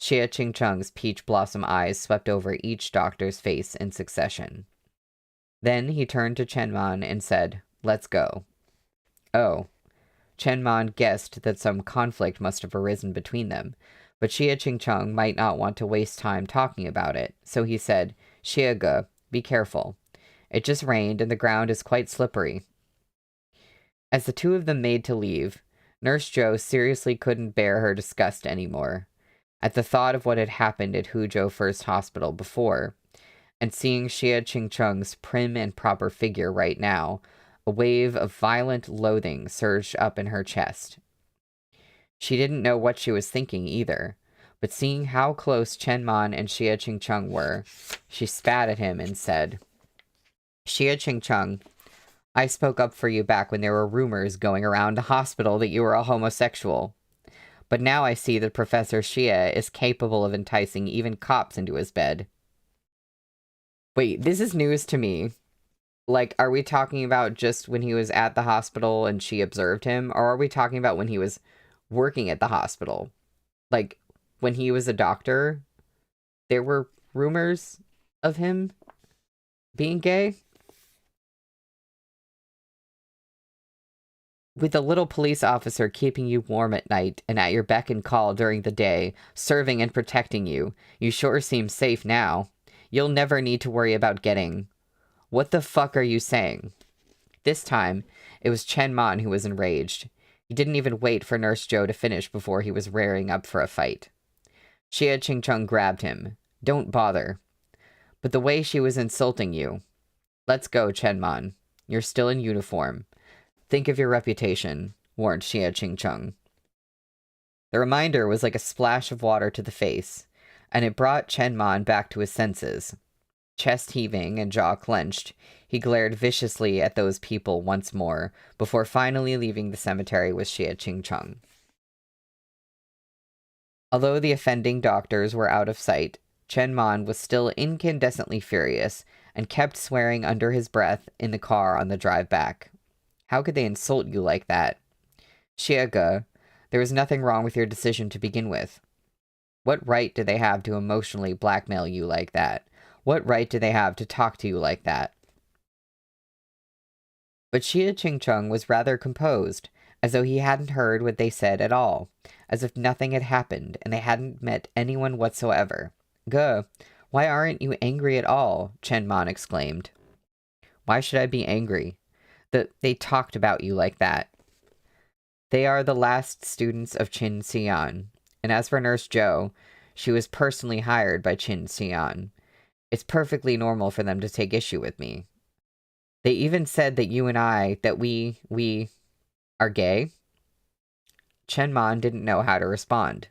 Xie Qingcheng's peach blossom eyes swept over each doctor's face in succession. Then he turned to Chen Man and said, "Let's go." "Oh." Chen Man guessed that some conflict must have arisen between them, but Xie Qingcheng might not want to waste time talking about it, so he said, "Xie Ge, be careful. It just rained and the ground is quite slippery." As the two of them made to leave, Nurse Joe seriously couldn't bear her disgust anymore. At the thought of what had happened at Huzhou First Hospital before, and seeing Xie Qingcheng's prim and proper figure right now, a wave of violent loathing surged up in her chest. She didn't know what she was thinking either, but seeing how close Chen Man and Xie Qingcheng were, she spat at him and said, "Xie Qingcheng, I spoke up for you back when there were rumors going around the hospital that you were a homosexual. But now I see that Professor Xie is capable of enticing even cops into his bed. Wait, this is news to me. Like, are we talking about just when he was at the hospital and she observed him? Or are we talking about when he was working at the hospital? Like, when he was a doctor, there were rumors of him being gay? With a little police officer keeping you warm at night and at your beck and call during the day, serving and protecting you, you sure seem safe now. You'll never need to worry about getting... What the fuck are you saying? This time, it was Chen Man who was enraged. He didn't even wait for Nurse Joe to finish before he was raring up for a fight. Xie Qingcheng grabbed him. Don't bother. But the way she was insulting you... Let's go, Chen Man. You're still in uniform. Think of your reputation, warned Xie Qingcheng. The reminder was like a splash of water to the face, and it brought Chen Man back to his senses. Chest heaving and jaw clenched, he glared viciously at those people once more, before finally leaving the cemetery with Xie Qingcheng. Although the offending doctors were out of sight, Chen Man was still incandescently furious, and kept swearing under his breath in the car on the drive back. How could they insult you like that? Xie Ge, there was nothing wrong with your decision to begin with. What right do they have to emotionally blackmail you like that? What right do they have to talk to you like that? But Xie Qingcheng was rather composed, as though he hadn't heard what they said at all, as if nothing had happened and they hadn't met anyone whatsoever. Ge, why aren't you angry at all? Chen Man exclaimed. Why should I be angry? They talked about you like that. They are the last students of Qin Xian, and as for Nurse Joe, she was personally hired by Qin Xian. It's perfectly normal for them to take issue with me. They even said that you and I, that we are gay. Chen Man didn't know how to respond.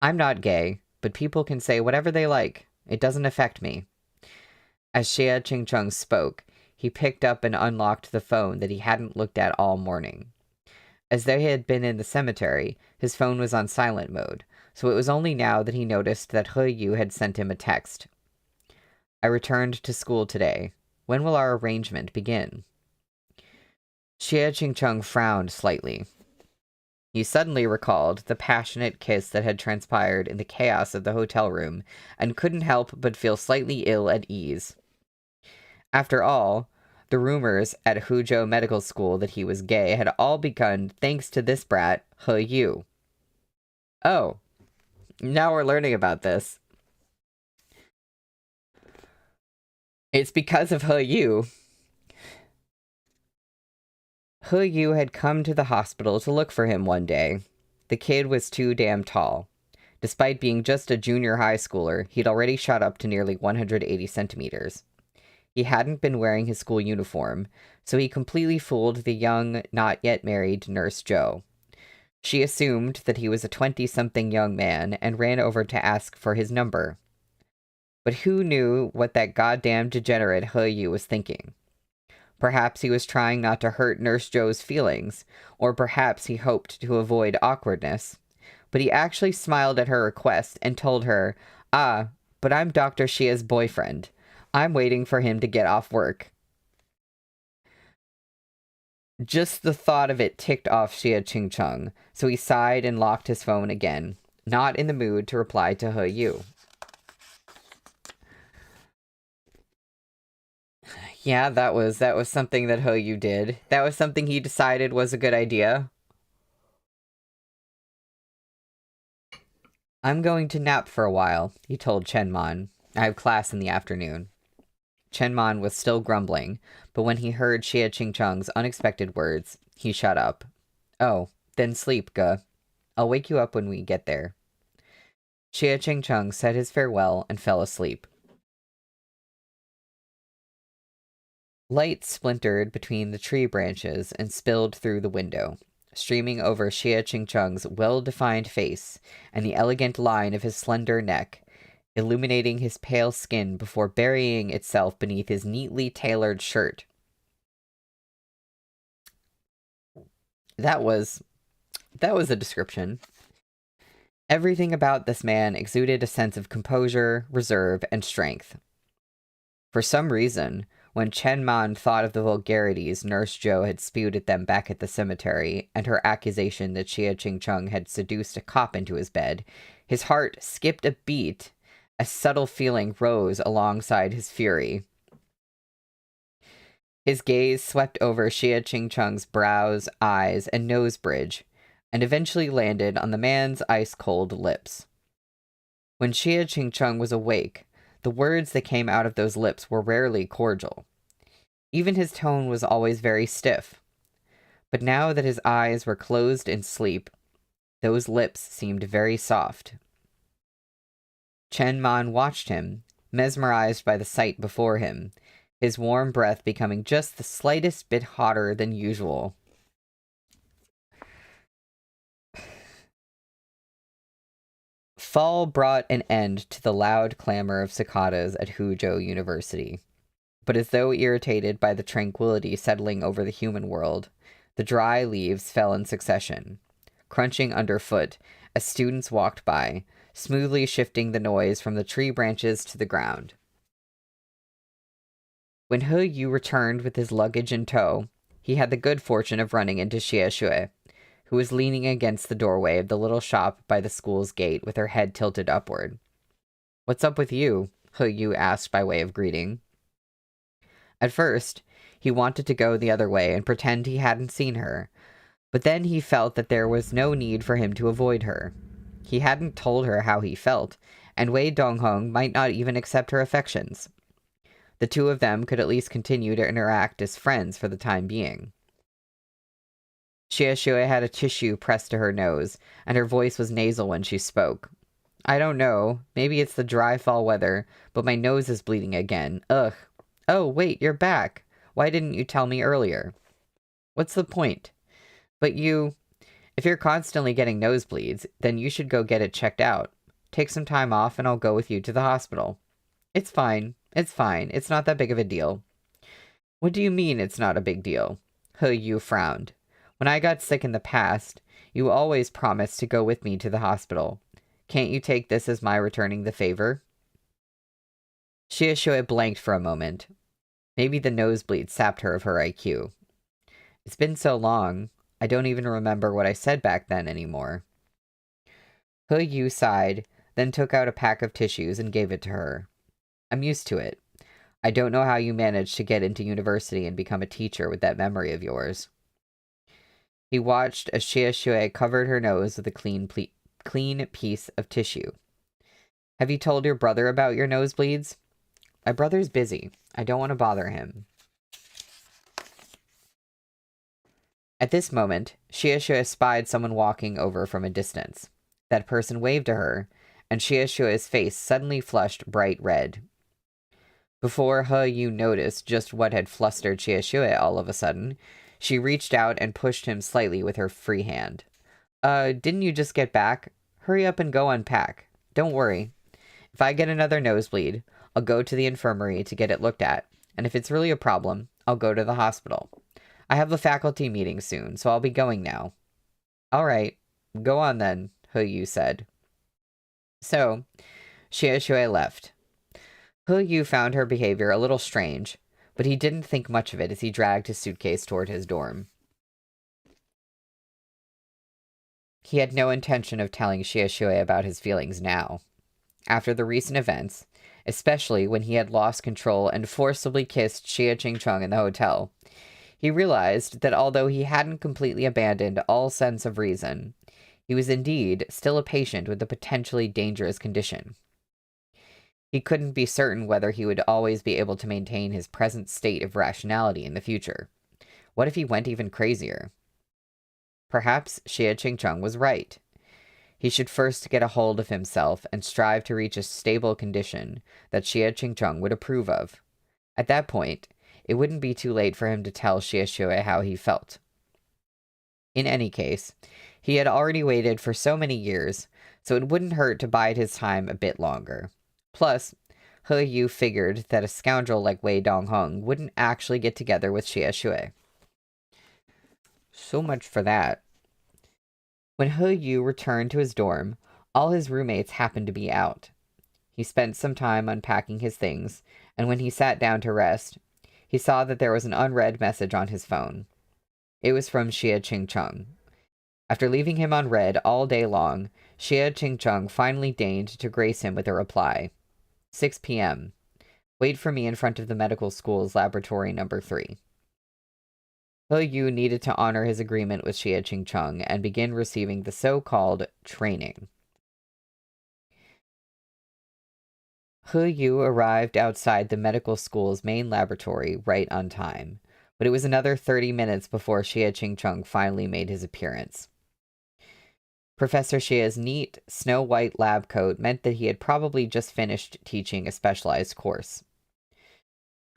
I'm not gay, but people can say whatever they like. It doesn't affect me. As Xie Qingcheng spoke, he picked up and unlocked the phone that he hadn't looked at all morning. As they had been in the cemetery, his phone was on silent mode, so it was only now that he noticed that He Yu had sent him a text. I returned to school today. When will our arrangement begin? Xie Qingcheng frowned slightly. He suddenly recalled the passionate kiss that had transpired in the chaos of the hotel room, and couldn't help but feel slightly ill at ease. After all, the rumors at Huzhou Medical School that he was gay had all begun thanks to this brat, He Yu. Oh, now we're learning about this. It's because of He Yu. He Yu had come to the hospital to look for him one day. The kid was too damn tall. Despite being just a junior high schooler, he'd already shot up to nearly 180 centimeters. He hadn't been wearing his school uniform, so he completely fooled the young, not yet married Nurse Joe. She assumed that he was a 20-something young man and ran over to ask for his number. But who knew what that goddamn degenerate He Yu was thinking? Perhaps he was trying not to hurt Nurse Joe's feelings, or perhaps he hoped to avoid awkwardness. But he actually smiled at her request and told her, but I'm Dr. Xia's boyfriend. I'm waiting for him to get off work. Just the thought of it ticked off Xie Qingcheng, so he sighed and locked his phone again, not in the mood to reply to He Yu. Yeah, that was something that He Yu did. That was something he decided was a good idea. I'm going to nap for a while, he told Chen Man. I have class in the afternoon. Chen Man was still grumbling, but when he heard Xie Qingcheng's unexpected words, he shut up. Oh, then sleep, Ge. I'll wake you up when we get there. Xie Qingcheng said his farewell and fell asleep. Light splintered between the tree branches and spilled through the window, streaming over Xie Qingcheng's well-defined face and the elegant line of his slender neck, illuminating his pale skin before burying itself beneath his neatly tailored shirt. That was a description. Everything about this man exuded a sense of composure, reserve, and strength. For some reason, when Chen Man thought of the vulgarities Nurse Joe had spewed at them back at the cemetery, and her accusation that Xie Qingcheng had seduced a cop into his bed, his heart skipped a beat. A subtle feeling rose alongside his fury. His gaze swept over Xie Qingcheng's brows, eyes, and nose bridge, and eventually landed on the man's ice-cold lips. When Xie Qingcheng was awake, the words that came out of those lips were rarely cordial. Even his tone was always very stiff. But now that his eyes were closed in sleep, those lips seemed very soft. Chen Man watched him, mesmerized by the sight before him, his warm breath becoming just the slightest bit hotter than usual. Fall brought an end to the loud clamor of cicadas at Huzhou University. But as though irritated by the tranquility settling over the human world, the dry leaves fell in succession, crunching underfoot as students walked by, smoothly shifting the noise from the tree branches to the ground. When He Yu returned with his luggage in tow, he had the good fortune of running into Xie Shui, who was leaning against the doorway of the little shop by the school's gate with her head tilted upward. "What's up with you?" He Yu asked by way of greeting. At first, he wanted to go the other way and pretend he hadn't seen her, but then he felt that there was no need for him to avoid her. He hadn't told her how he felt, and Wei Dongheng might not even accept her affections. The two of them could at least continue to interact as friends for the time being. Xie Shui had a tissue pressed to her nose, and her voice was nasal when she spoke. "I don't know. Maybe it's the dry fall weather, but my nose is bleeding again. Ugh. Oh, wait, you're back. Why didn't you tell me earlier?" "What's the point?" "But if you're constantly getting nosebleeds, then you should go get it checked out. Take some time off and I'll go with you to the hospital." It's fine. It's not that big of a deal." "What do you mean it's not a big deal?" He Yu frowned. "When I got sick in the past, you always promised to go with me to the hospital. Can't you take this as my returning the favor?" Xie Shui blanked for a moment. Maybe the nosebleed sapped her of her IQ. "It's been so long, I don't even remember what I said back then anymore." He Yu sighed, then took out a pack of tissues and gave it to her. "I'm used to it. I don't know how you managed to get into university and become a teacher with that memory of yours." He watched as Xie Shui covered her nose with a clean piece of tissue. "Have you told your brother about your nosebleeds?" "My brother's busy. I don't want to bother him." At this moment, Xie Shui spied someone walking over from a distance. That person waved to her, and Xie Shui's face suddenly flushed bright red. Before He Yu noticed just what had flustered Xie Shui all of a sudden, she reached out and pushed him slightly with her free hand. Didn't you just get back? Hurry up and go unpack. Don't worry. If I get another nosebleed, I'll go to the infirmary to get it looked at, and if it's really a problem, I'll go to the hospital. I have a faculty meeting soon, so I'll be going now." "All right, go on then," He Yu said. So, Xie Shui left. He Yu found her behavior a little strange, but he didn't think much of it as he dragged his suitcase toward his dorm. He had no intention of telling Xie Shui about his feelings now. After the recent events, especially when he had lost control and forcibly kissed Xie Qingcheng in the hotel, he realized that although he hadn't completely abandoned all sense of reason, he was indeed still a patient with a potentially dangerous condition. He couldn't be certain whether he would always be able to maintain his present state of rationality in the future. What if he went even crazier? Perhaps Xie Qingcheng was right. He should first get a hold of himself and strive to reach a stable condition that Xie Qingcheng would approve of. At that point, it wouldn't be too late for him to tell Xie Shui how he felt. In any case, he had already waited for so many years, so it wouldn't hurt to bide his time a bit longer. Plus, He Yu figured that a scoundrel like Wei Dongheng wouldn't actually get together with Xie Shui. So much for that. When He Yu returned to his dorm, All his roommates happened to be out. He spent some time unpacking his things, and when he sat down to rest, he saw that there was an unread message on his phone. It was from Xie Qingcheng. After leaving him unread all day long, Xie Qingcheng finally deigned to grace him with a reply. 6 p.m. Wait for me in front of the medical school's laboratory number 3. He Yu needed to honor his agreement with Xie Qingcheng and begin receiving the so-called training. He Yu arrived outside the medical school's main laboratory right on time, but it was another 30 minutes before Xie Qingcheng finally made his appearance. Professor Xie's neat, snow-white lab coat meant that he had probably just finished teaching a specialized course.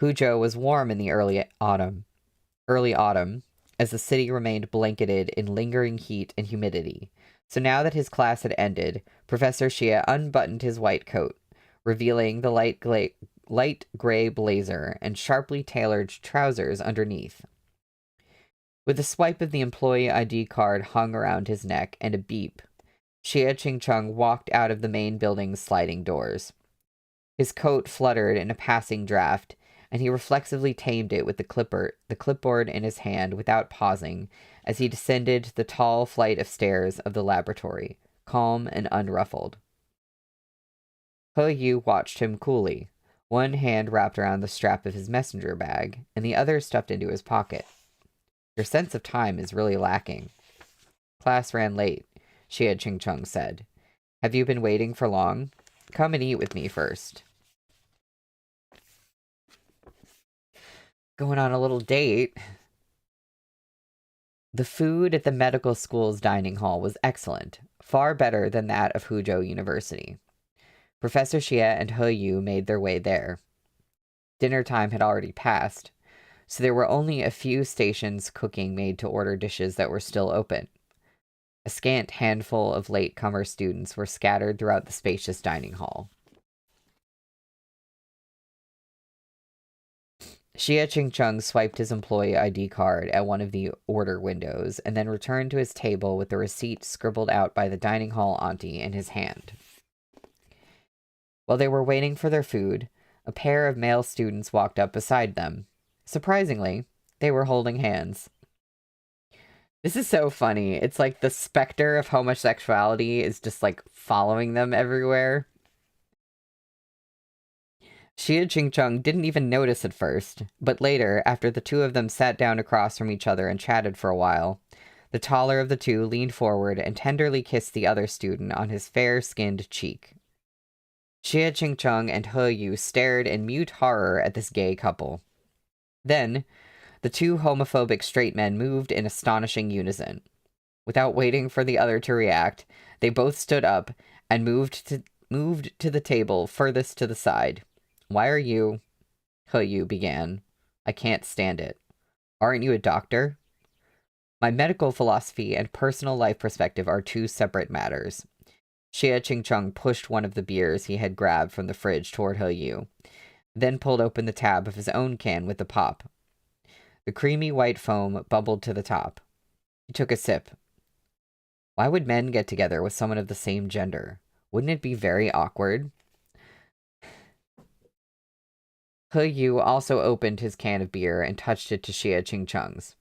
Huzhou was warm in the early autumn, as the city remained blanketed in lingering heat and humidity. So now that his class had ended, Professor Xie unbuttoned his white coat, revealing the light gray blazer and sharply tailored trousers underneath. With a swipe of the employee ID card hung around his neck and a beep, Xie Qingcheng walked out of the main building's sliding doors. His coat fluttered in a passing draft, and he reflexively tamed it with the clipboard in his hand without pausing as he descended the tall flight of stairs of the laboratory, calm and unruffled. He Yu watched him coolly, one hand wrapped around the strap of his messenger bag, and the other stuffed into his pocket. Your sense of time is really lacking. Class ran late, Xie Qingcheng said. Have you been waiting for long? Come and eat with me first. Going on a little date. The food at the medical school's dining hall was excellent, far better than that of Huzhou University. Professor Xie and He Yu made their way there. Dinner time had already passed, so there were only a few stations cooking made-to-order dishes that were still open. A scant handful of late-comer students were scattered throughout the spacious dining hall. Xie Qingcheng swiped his employee ID card at one of the order windows and then returned to his table with the receipt scribbled out by the dining hall auntie in his hand. While they were waiting for their food, a pair of male students walked up beside them. Surprisingly, they were holding hands. This is so funny. It's like the specter of homosexuality is just like following them everywhere. Xie Qingcheng didn't even notice at first, but later, after the two of them sat down across from each other and chatted for a while, the taller of the two leaned forward and tenderly kissed the other student on his fair-skinned cheek. Xie Qingcheng and He Yu stared in mute horror at this gay couple. Then, the two homophobic straight men moved in astonishing unison. Without waiting for the other to react, they both stood up and moved to the table furthest to the side. Why are you... He Yu began. I can't stand it. Aren't you a doctor? My medical philosophy and personal life perspective are two separate matters. Xie Qingcheng pushed one of the beers he had grabbed from the fridge toward He Yu, then pulled open the tab of his own can with a pop. The creamy white foam bubbled to the top. He took a sip. Why would men get together with someone of the same gender? Wouldn't it be very awkward? He Yu also opened his can of beer and touched it to Xie Qingcheng's.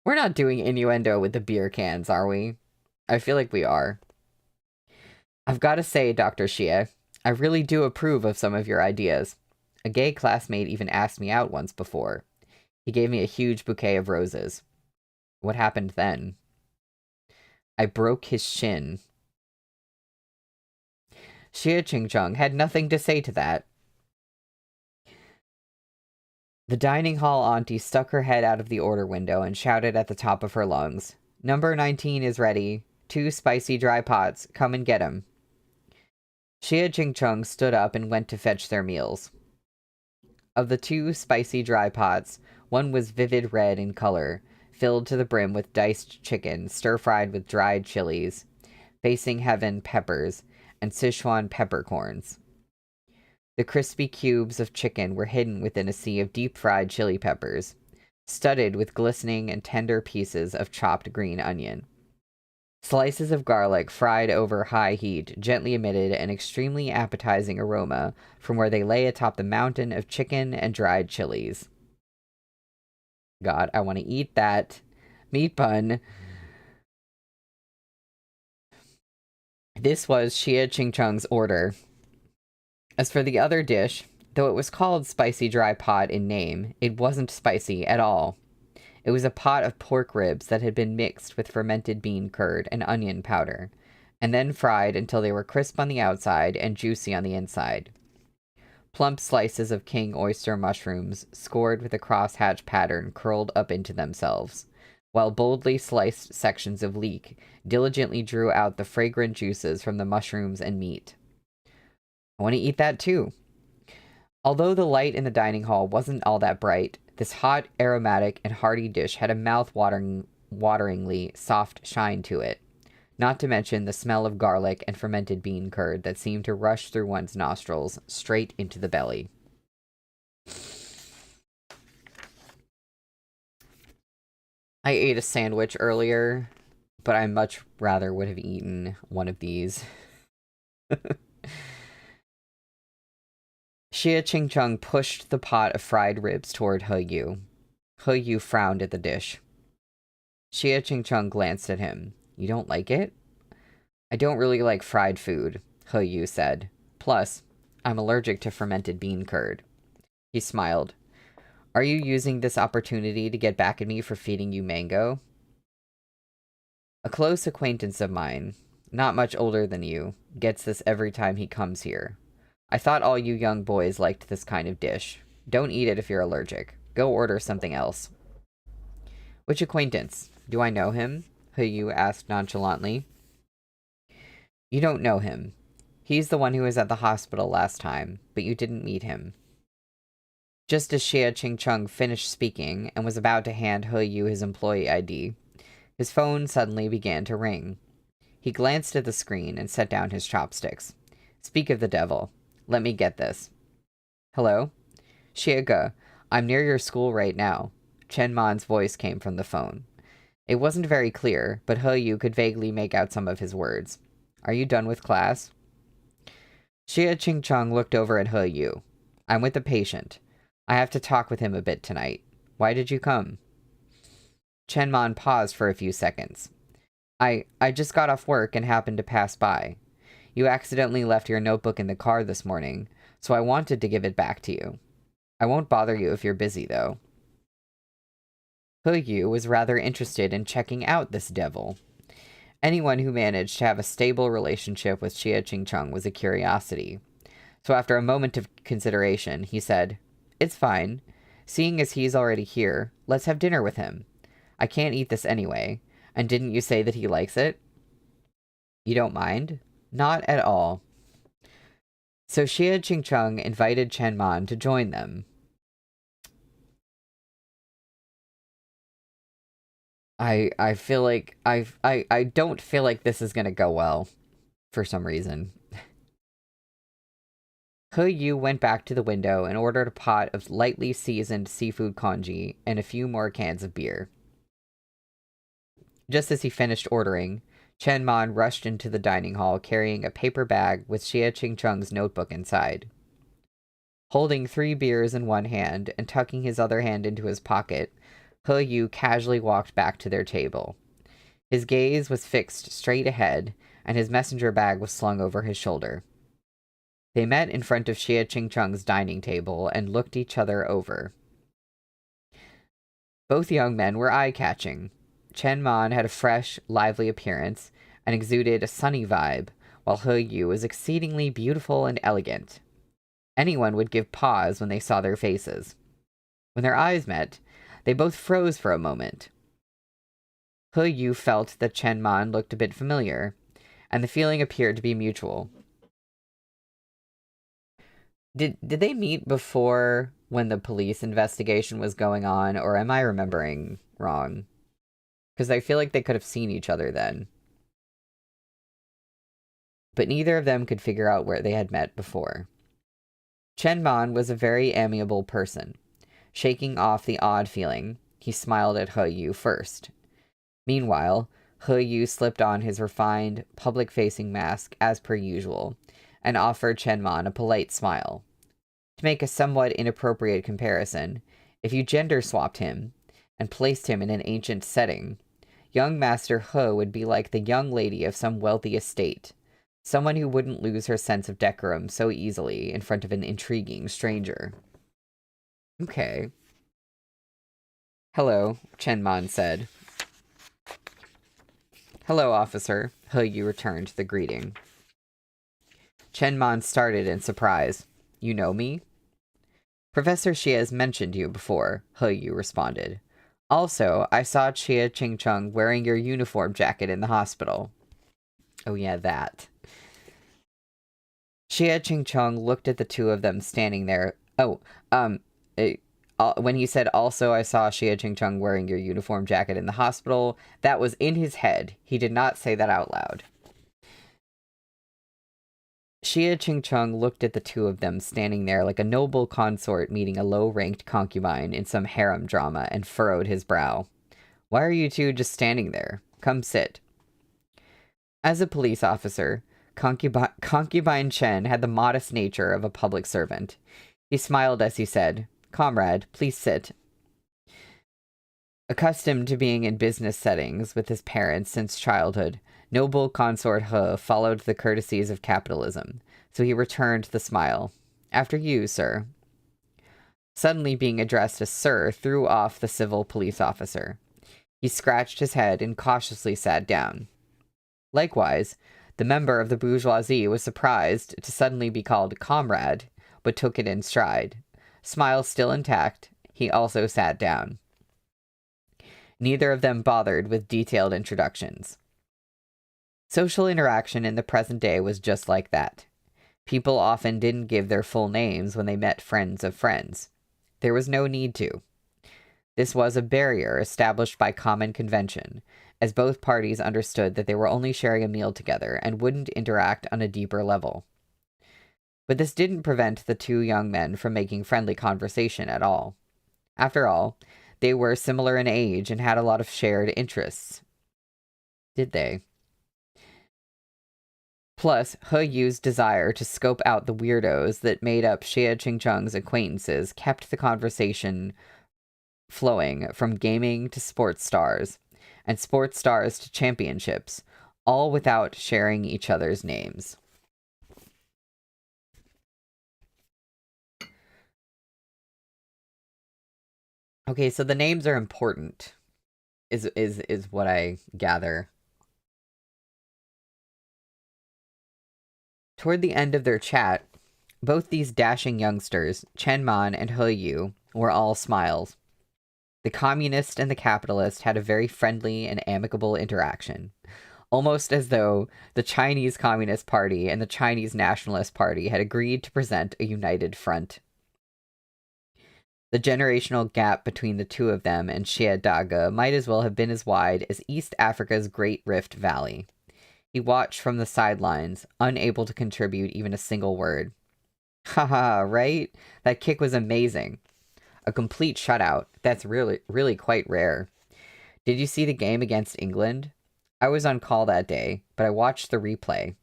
We're not doing innuendo with the beer cans, are we? I feel like we are. I've got to say, Dr. Xie, I really do approve of some of your ideas. A gay classmate even asked me out once before. He gave me a huge bouquet of roses. What happened then? I broke his shin. Xie Qingcheng had nothing to say to that. The dining hall auntie stuck her head out of the order window and shouted at the top of her lungs. Number 19 is ready. 2 spicy dry pots. Come and get 'em. Xie Qingcheng stood up and went to fetch their meals. Of the 2 spicy dry pots, one was vivid red in color, filled to the brim with diced chicken, stir-fried with dried chilies, facing heaven peppers, and Sichuan peppercorns. The crispy cubes of chicken were hidden within a sea of deep-fried chili peppers, studded with glistening and tender pieces of chopped green onion. Slices of garlic fried over high heat gently emitted an extremely appetizing aroma from where they lay atop the mountain of chicken and dried chilies. God, I want to eat that meat bun. This was Xia Qingcheng's order. As for the other dish, though it was called spicy dry pot in name, it wasn't spicy at all. It was a pot of pork ribs that had been mixed with fermented bean curd and onion powder, and then fried until they were crisp on the outside and juicy on the inside. Plump slices of king oyster mushrooms, scored with a crosshatch pattern, curled up into themselves, while boldly sliced sections of leek diligently drew out the fragrant juices from the mushrooms and meat. I want to eat that too. Although the light in the dining hall wasn't all that bright, this hot, aromatic, and hearty dish had a mouth-wateringly soft shine to it, not to mention the smell of garlic and fermented bean curd that seemed to rush through one's nostrils straight into the belly. I ate a sandwich earlier, but I much rather would have eaten one of these. Xia Qingcheng pushed the pot of fried ribs toward He Yu. He Yu frowned at the dish. Xia Qingcheng glanced at him. You don't like it? I don't really like fried food, He Yu said. Plus, I'm allergic to fermented bean curd. He smiled. Are you using this opportunity to get back at me for feeding you mango? A close acquaintance of mine, not much older than you, gets this every time he comes here. I thought all you young boys liked this kind of dish. Don't eat it if you're allergic. Go order something else. Which acquaintance? Do I know him? He Yu asked nonchalantly. You don't know him. He's the one who was at the hospital last time, but you didn't meet him. Just as Xia Qingcheng finished speaking and was about to hand He Yu his employee ID, his phone suddenly began to ring. He glanced at the screen and set down his chopsticks. Speak of the devil. Let me get this. Hello? Xie, I'm near your school right now. Chen Man's voice came from the phone. It wasn't very clear, but He Yu could vaguely make out some of his words. Are you done with class? Xia Qingcheng looked over at He Yu. I'm with a patient. I have to talk with him a bit tonight. Why did you come? Chen Man paused for a few seconds. I just got off work and happened to pass by. You accidentally left your notebook in the car this morning, so I wanted to give it back to you. I won't bother you if you're busy, though. He Yu was rather interested in checking out this devil. Anyone who managed to have a stable relationship with Xia Qingcheng was a curiosity. So after a moment of consideration, he said, It's fine. Seeing as he's already here, let's have dinner with him. I can't eat this anyway. And didn't you say that he likes it? You don't mind? Not at all. So Xia Qingcheng invited Chen Man to join them. I feel like I don't feel like this is gonna go well for some reason. He Yu went back to the window and ordered a pot of lightly seasoned seafood congee and a few more cans of beer. Just as he finished ordering, Chen Man rushed into the dining hall carrying a paper bag with Xia Qingcheng's notebook inside. Holding 3 beers in one hand and tucking his other hand into his pocket, He Yu casually walked back to their table. His gaze was fixed straight ahead, and his messenger bag was slung over his shoulder. They met in front of Xia Qingcheng's dining table and looked each other over. Both young men were eye-catching. Chen Man had a fresh, lively appearance and exuded a sunny vibe, while He Yu was exceedingly beautiful and elegant. Anyone would give pause when they saw their faces. When their eyes met, they both froze for a moment. He Yu felt that Chen Man looked a bit familiar, and the feeling appeared to be mutual. Did they meet before when the police investigation was going on, or am I remembering wrong? Because I feel like they could have seen each other then. But neither of them could figure out where they had met before. Chen Man was a very amiable person. Shaking off the odd feeling, he smiled at He Yu first. Meanwhile, He Yu slipped on his refined, public-facing mask as per usual, and offered Chenman a polite smile. To make a somewhat inappropriate comparison, if you gender-swapped him and placed him in an ancient setting, young Master He would be like the young lady of some wealthy estate, someone who wouldn't lose her sense of decorum so easily in front of an intriguing stranger. Okay. Hello, Chenman said. Hello, officer. He Yu returned the greeting. Chenman started in surprise. You know me? Professor Xie has mentioned you before, He Yu responded. Also, I saw Xie Qingcheng wearing your uniform jacket in the hospital. Oh yeah, that. Xie Qingcheng looked at the two of them standing there. When he said, also, I saw Xie Qingcheng wearing your uniform jacket in the hospital, that was in his head. He did not say that out loud. Xie Qingcheng looked at the two of them standing there like a noble consort meeting a low-ranked concubine in some harem drama and furrowed his brow. Why are you two just standing there? Come sit. As a police officer, Concubine Chen had the modest nature of a public servant. He smiled as he said, Comrade, please sit. Accustomed to being in business settings with his parents since childhood, noble consort He followed the courtesies of capitalism, so he returned the smile. After you, sir. Suddenly being addressed as sir threw off the civil police officer. He scratched his head and cautiously sat down. Likewise, the member of the bourgeoisie was surprised to suddenly be called comrade, but took it in stride. Smile still intact, he also sat down. Neither of them bothered with detailed introductions. Social interaction in the present day was just like that. People often didn't give their full names when they met friends of friends. There was no need to. This was a barrier established by common convention, as both parties understood that they were only sharing a meal together and wouldn't interact on a deeper level. But this didn't prevent the two young men from making friendly conversation at all. After all, they were similar in age and had a lot of shared interests. Did they? Plus, He Yu's desire to scope out the weirdos that made up Xie Qingcheng's acquaintances kept the conversation flowing from gaming to sports stars, and sports stars to championships, all without sharing each other's names. Okay, so the names are important, is what I gather. Toward the end of their chat, both these dashing youngsters, Chenman and He Yu, were all smiles. The communist and the capitalist had a very friendly and amicable interaction, almost as though the Chinese Communist Party and the Chinese Nationalist Party had agreed to present a united front. The generational gap between the two of them and Xie Dage might as well have been as wide as East Africa's Great Rift Valley. He watched from the sidelines, unable to contribute even a single word. Haha, right? That kick was amazing. A complete shutout. That's really quite rare. Did you see the game against England? I was on call that day, but I watched the replay.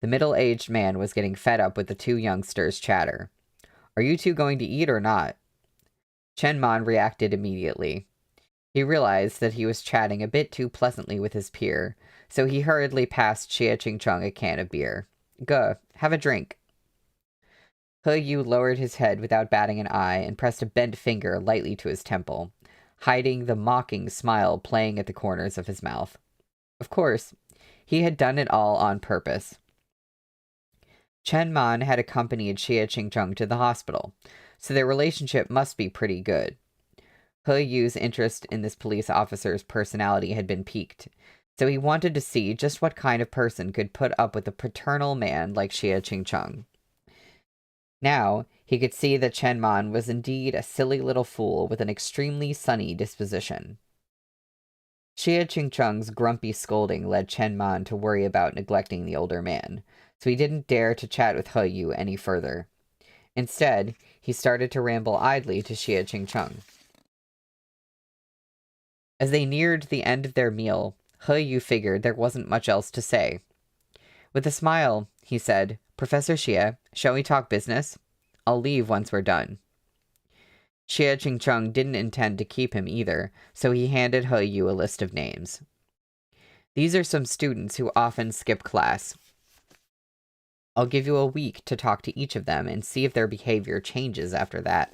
The middle-aged man was getting fed up with the two youngsters' chatter. Are you two going to eat or not? Chenman reacted immediately. He realized that he was chatting a bit too pleasantly with his peer, so he hurriedly passed Xie Qingcheng a can of beer. Guh, have a drink. He Yu lowered his head without batting an eye and pressed a bent finger lightly to his temple, hiding the mocking smile playing at the corners of his mouth. Of course, he had done it all on purpose. Chenman had accompanied Xie Qingcheng to the hospital, so their relationship must be pretty good. He Yu's interest in this police officer's personality had been piqued, so he wanted to see just what kind of person could put up with a paternal man like Xie Qingcheng. Now, he could see that Chenman was indeed a silly little fool with an extremely sunny disposition. Xie Qingcheng's grumpy scolding led Chenman to worry about neglecting the older man, so he didn't dare to chat with He Yu any further. Instead, he started to ramble idly to Xie Qingcheng. As they neared the end of their meal, He figured there wasn't much else to say. With a smile, he said, "Professor Xie, shall we talk business? I'll leave once we're done." Xie Qingcheng didn't intend to keep him either, so he handed He Yu a list of names. "These are some students who often skip class. I'll give you a week to talk to each of them and see if their behavior changes after that."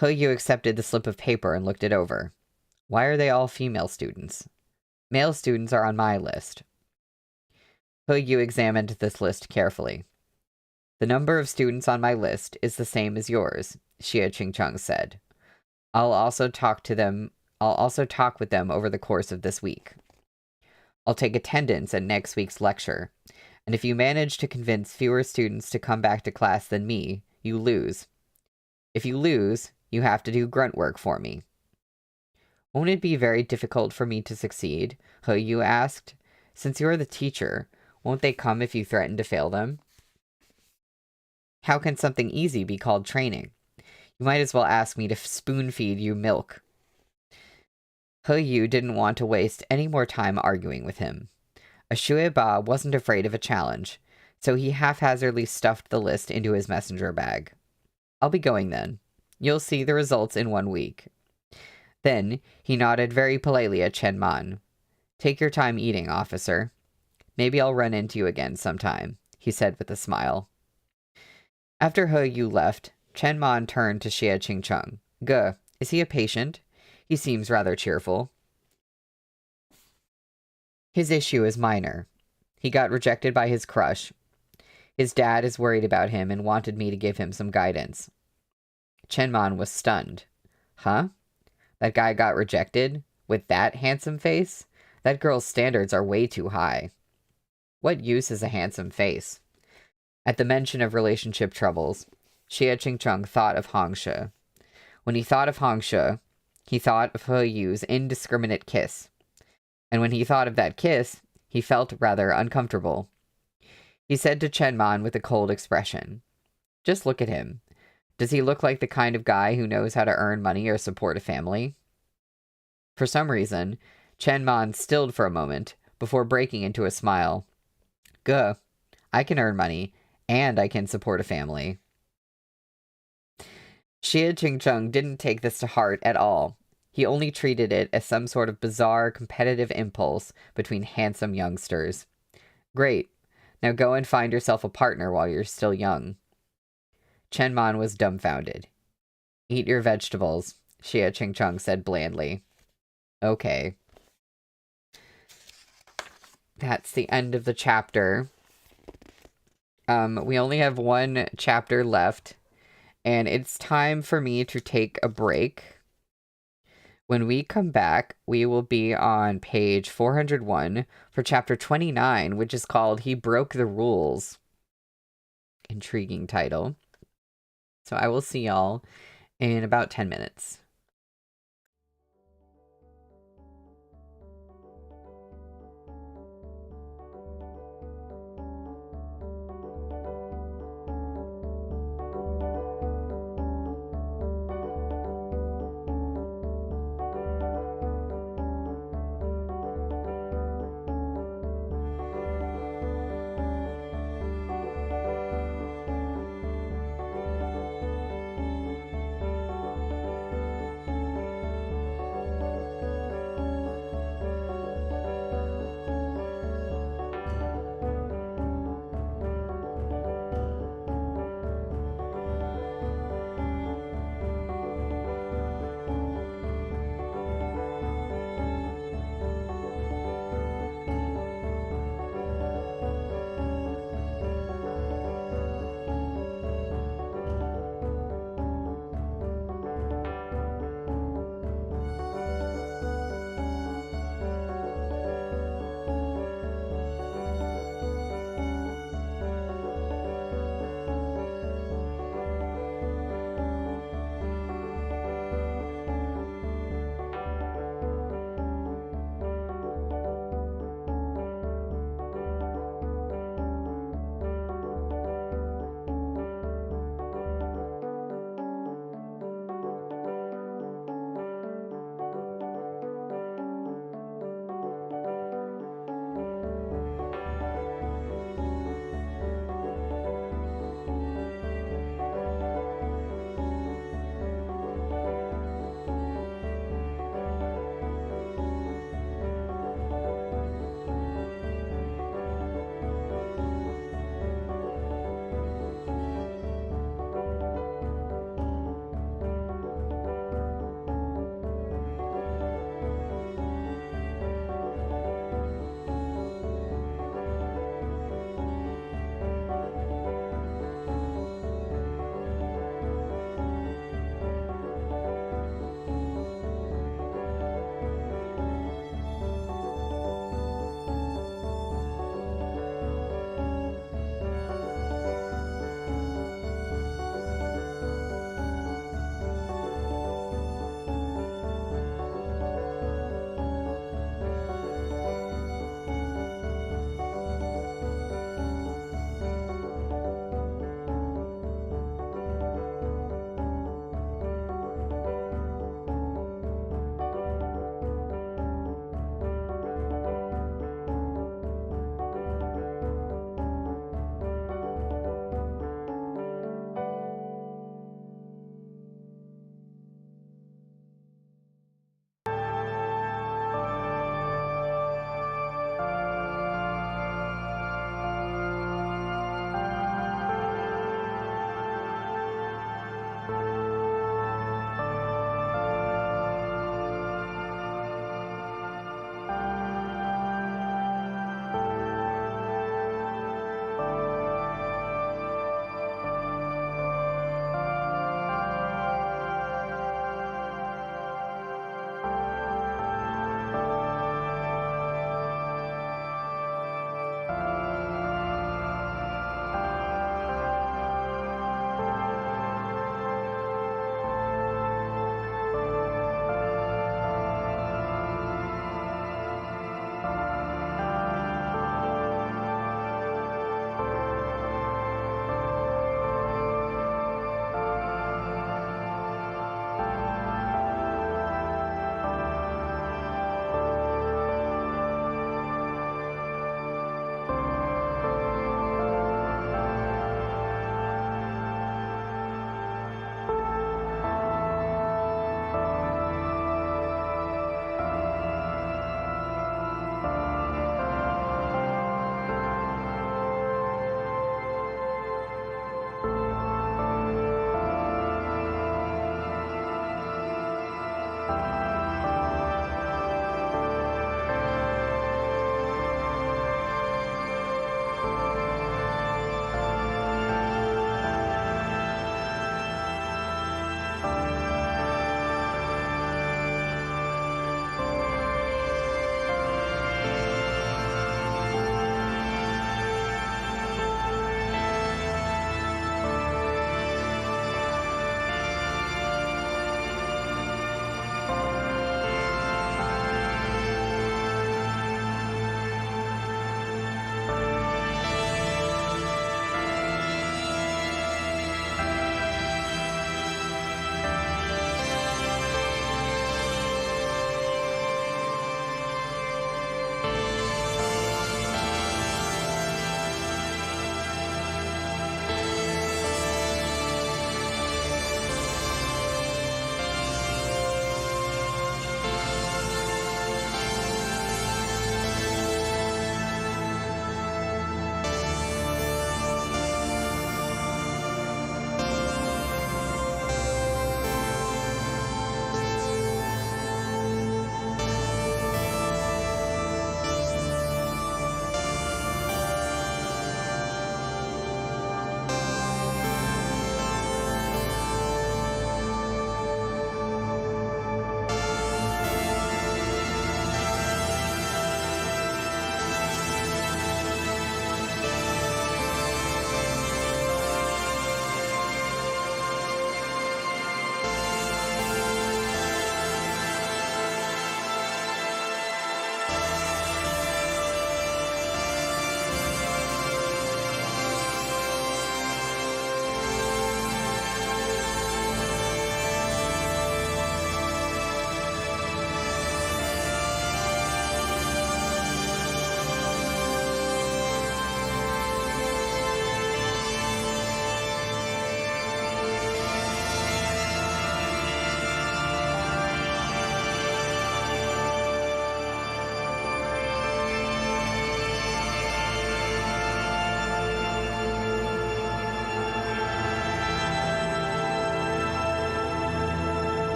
He Yu accepted the slip of paper and looked it over. "Why are they all female students? Male students are on my list." He Yu examined this list carefully. "The number of students on my list is the same as yours," Xie Qingcheng said. I'll also talk with them over the course of this week. I'll take attendance at next week's lecture, and if you manage to convince fewer students to come back to class than me, you lose. If you lose, you have to do grunt work for me." "Won't it be very difficult for me to succeed?" He Yu asked. "Since you're the teacher, won't they come if you threaten to fail them? How can something easy be called training? You might as well ask me to spoon-feed you milk." He Yu didn't want to waste any more time arguing with him. A Shueba wasn't afraid of a challenge, so he haphazardly stuffed the list into his messenger bag. "I'll be going then. You'll see the results in 1 week." Then he nodded very politely at Chen Man. "Take your time eating, officer. Maybe I'll run into you again sometime," he said with a smile. After He Yu left, Chen Man turned to Xie Qingcheng. "Ge, is he a patient? He seems rather cheerful." "His issue is minor. He got rejected by his crush. His dad is worried about him and wanted me to give him some guidance." Chen Man was stunned. "Huh? That guy got rejected? With that handsome face? That girl's standards are way too high." "What use is a handsome face?" At the mention of relationship troubles, Xie Qingcheng thought of Hongshi. When he thought of Hongshi, he thought of He Yu's indiscriminate kiss. And when he thought of that kiss, he felt rather uncomfortable. He said to Chen Man with a cold expression, "Just look at him. Does he look like the kind of guy who knows how to earn money or support a family?" For some reason, Chen Man stilled for a moment before breaking into a smile. "Ge, I can earn money, and I can support a family." Xie Qingcheng didn't take this to heart at all. He only treated it as some sort of bizarre competitive impulse between handsome youngsters. "Great. Now go and find yourself a partner while you're still young." Chen Man was dumbfounded. "Eat your vegetables," Xie Qingcheng said blandly. "Okay." That's the end of the chapter. We only have 1 chapter left, and it's time for me to take a break. When we come back, we will be on page 401 for chapter 29, which is called "He Broke the Rules." Intriguing title. So I will see y'all in about 10 minutes.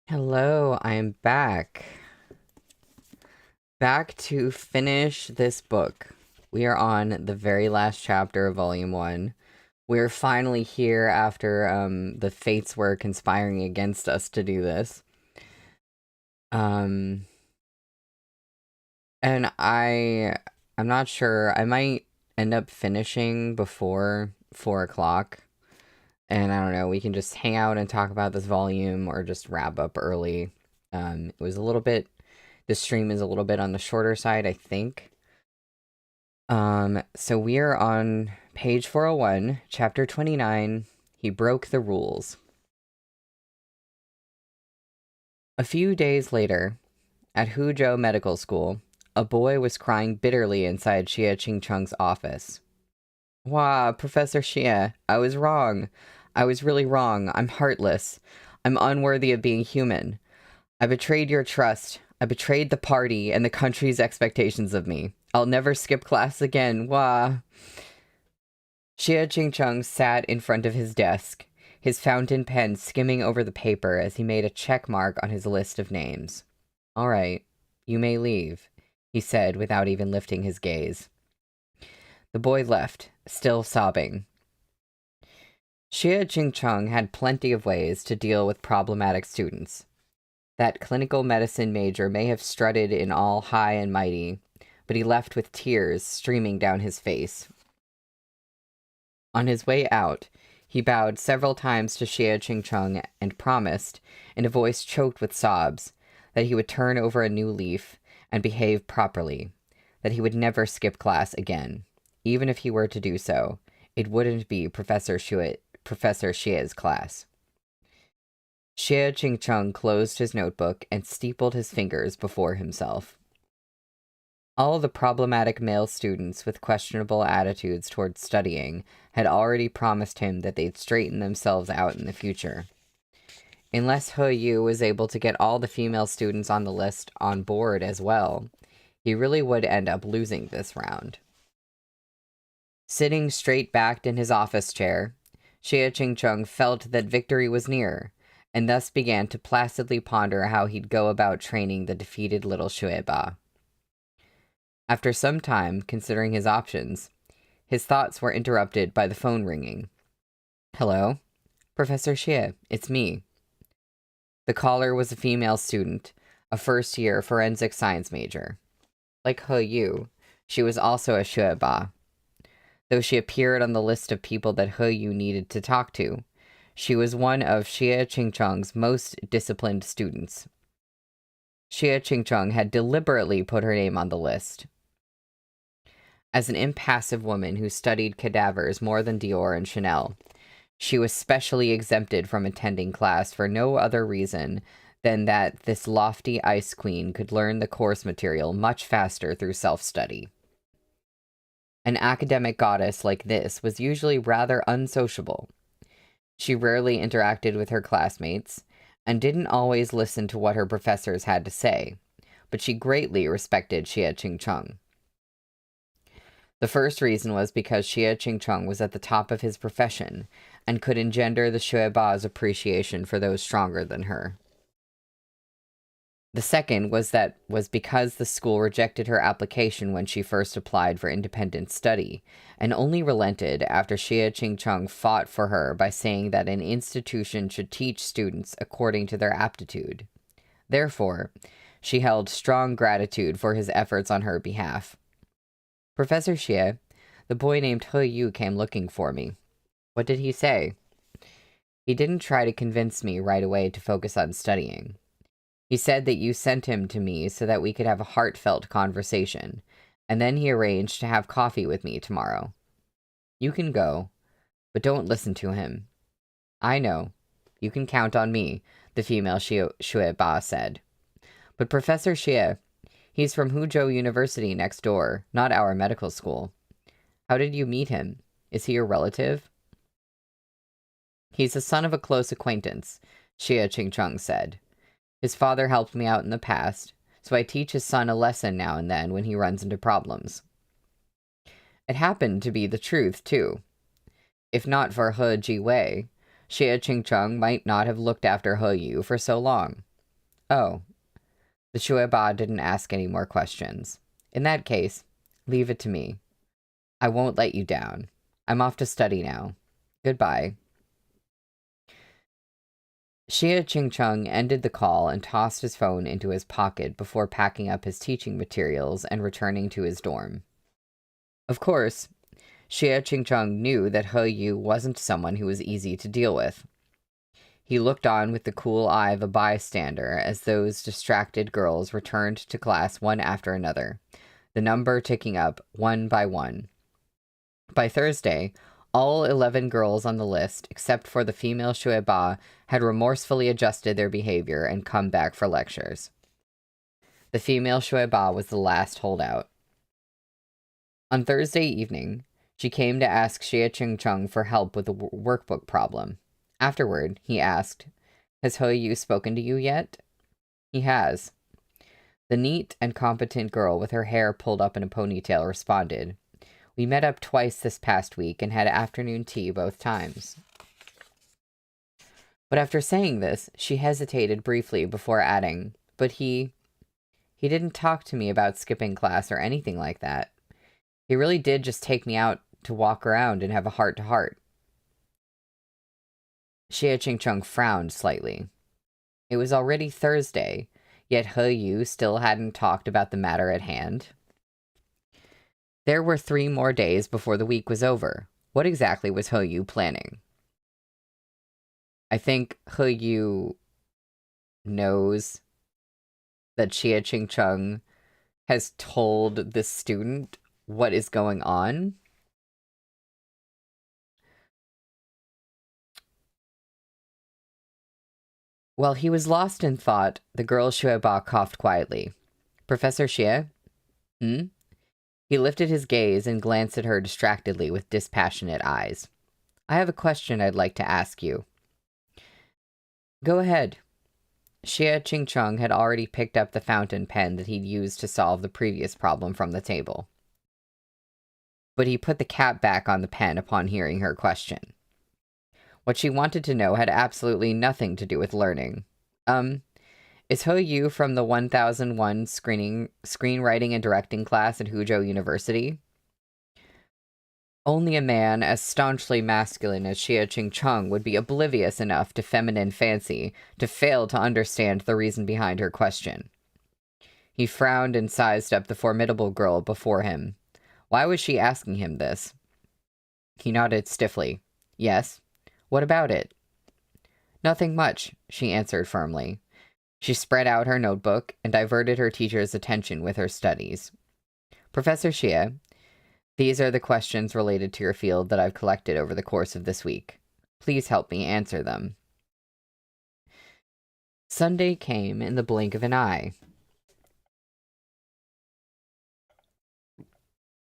Hello, I am back. Back to finish this book. We are on the very last chapter of Volume 1. We're finally here after the fates were conspiring against us to do this. And I'm not sure. I might end up finishing before 4 o'clock. And I don't know, we can just hang out and talk about this volume or just wrap up early. It was a little bit, the stream is a little bit on the shorter side, I think. So we are on page 401, chapter 29, He Broke the Rules. A few days later, at Huzhou Medical School, a boy was crying bitterly inside Xie Qingcheng's office. Wow, Professor Xie, I was wrong. I was really wrong. I'm heartless. I'm unworthy of being human. I betrayed your trust. I betrayed the party and the country's expectations of me. I'll never skip class again. Wah. Xie Qingcheng sat in front of his desk, his fountain pen skimming over the paper as he made a check mark on his list of names. All right, you may leave, he said without even lifting his gaze. The boy left, still sobbing. Xie Qingcheng had plenty of ways to deal with problematic students. That clinical medicine major may have strutted in all high and mighty, but he left with tears streaming down his face. On his way out, he bowed several times to Xie Qingcheng and promised, in a voice choked with sobs, that he would turn over a new leaf and behave properly, that he would never skip class again. Even if he were to do so, it wouldn't be Professor Xie's class. Xie Qingcheng closed his notebook and steepled his fingers before himself. All the problematic male students with questionable attitudes towards studying had already promised him that they'd straighten themselves out in the future. Unless He Yu was able to get all the female students on the list on board as well, he really would end up losing this round. Sitting straight-backed in his office chair, Xie Qingcheng felt that victory was near, and thus began to placidly ponder how he'd go about training the defeated little Shueba. After some time considering his options, his thoughts were interrupted by the phone ringing. Hello? Professor Xie, it's me. The caller was a female student, a first-year forensic science major. Like He Yu, she was also a Shueba. Though she appeared on the list of people that He Yu needed to talk to, she was one of Xie Qingcheng's most disciplined students. Xie Qingcheng had deliberately put her name on the list. As an impassive woman who studied cadavers more than Dior and Chanel, she was specially exempted from attending class for no other reason than that this lofty ice queen could learn the course material much faster through self-study. An academic goddess like this was usually rather unsociable. She rarely interacted with her classmates, and didn't always listen to what her professors had to say, but she greatly respected Xie Qingcheng. The first reason was because Xie Qingcheng was at the top of his profession, and could engender the Shueba's appreciation for those stronger than her. The second was because the school rejected her application when she first applied for independent study, and only relented after Xie Qingcheng fought for her by saying that an institution should teach students according to their aptitude. Therefore, she held strong gratitude for his efforts on her behalf. Professor Xie, the boy named He Yu came looking for me. What did he say? He didn't try to convince me right away to focus on studying. He said that you sent him to me so that we could have a heartfelt conversation, and then he arranged to have coffee with me tomorrow. You can go, but don't listen to him. I know. You can count on me, the female Shui Ba said. But Professor Xie, he's from Huzhou University next door, not our medical school. How did you meet him? Is he your relative? He's the son of a close acquaintance, Xie Qingcheng said. His father helped me out in the past, so I teach his son a lesson now and then when he runs into problems. It happened to be the truth, too. If not for He Jiwei, Xie Qingcheng might not have looked after He Yu for so long. Oh. The Shui Ba didn't ask any more questions. In that case, leave it to me. I won't let you down. I'm off to study now. Goodbye. Xie Qingcheng ended the call and tossed his phone into his pocket before packing up his teaching materials and returning to his dorm. Of course, Xie Qingcheng knew that He Yu wasn't someone who was easy to deal with. He looked on with the cool eye of a bystander as those distracted girls returned to class one after another, the number ticking up one by one. By Thursday, all 11 girls on the list, except for the female Shui Ba, had remorsefully adjusted their behavior and come back for lectures. The female Shui Ba was the last holdout. On Thursday evening, she came to ask Xie Qingcheng for help with a workbook problem. Afterward, he asked, Has He Yu spoken to you yet? He has. The neat and competent girl with her hair pulled up in a ponytail responded, We met up twice this past week and had afternoon tea both times. But after saying this, she hesitated briefly before adding, But he didn't talk to me about skipping class or anything like that. He really did just take me out to walk around and have a heart-to-heart. Xie Qingcheng frowned slightly. It was already Thursday, yet He Yu still hadn't talked about the matter at hand. There were 3 more days before the week was over. What exactly was He Yu planning? I think He Yu knows that Xie Qingcheng has told the student what is going on. While he was lost in thought, the girl Shui Ba coughed quietly. Professor Xie? He lifted his gaze and glanced at her distractedly with dispassionate eyes. I have a question I'd like to ask you. Go ahead. Xie Qingcheng had already picked up the fountain pen that he'd used to solve the previous problem from the table. But he put the cap back on the pen upon hearing her question. What she wanted to know had absolutely nothing to do with learning. Is He Yu from the 1001 screenwriting and directing class at Huzhou University? Only a man as staunchly masculine as Xie Qingcheng would be oblivious enough to feminine fancy to fail to understand the reason behind her question. He frowned and sized up the formidable girl before him. Why was she asking him this? He nodded stiffly. Yes. What about it? Nothing much, she answered firmly. She spread out her notebook and diverted her teacher's attention with her studies. Professor Xie, these are the questions related to your field that I've collected over the course of this week. Please help me answer them. Sunday came in the blink of an eye.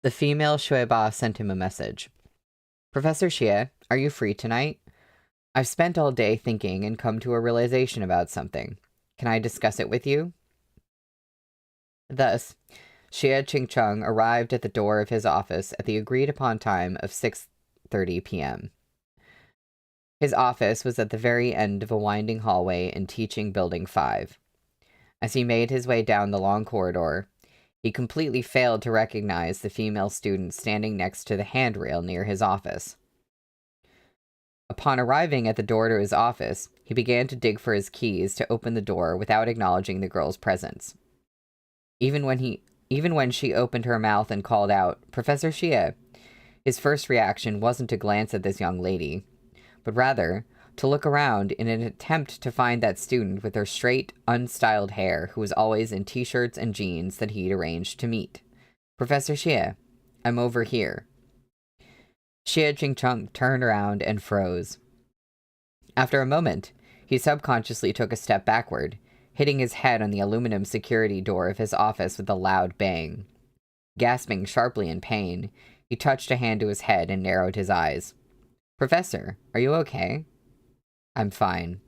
The female Shui Ba sent him a message. Professor Xie, are you free tonight? I've spent all day thinking and come to a realization about something. Can I discuss it with you? Thus, Xie Qingcheng arrived at the door of his office at the agreed-upon time of 6:30 p.m. His office was at the very end of a winding hallway in Teaching Building 5. As he made his way down the long corridor, he completely failed to recognize the female student standing next to the handrail near his office. Upon arriving at the door to his office, he began to dig for his keys to open the door without acknowledging the girl's presence. Even when she opened her mouth and called out, Professor Xie, his first reaction wasn't to glance at this young lady, but rather to look around in an attempt to find that student with her straight, unstyled hair who was always in t-shirts and jeans that he'd arranged to meet. Professor Xie, I'm over here. Xie Jingcheng turned around and froze. After a moment, he subconsciously took a step backward, hitting his head on the aluminum security door of his office with a loud bang. Gasping sharply in pain, he touched a hand to his head and narrowed his eyes. "Professor, are you okay?" "I'm fine."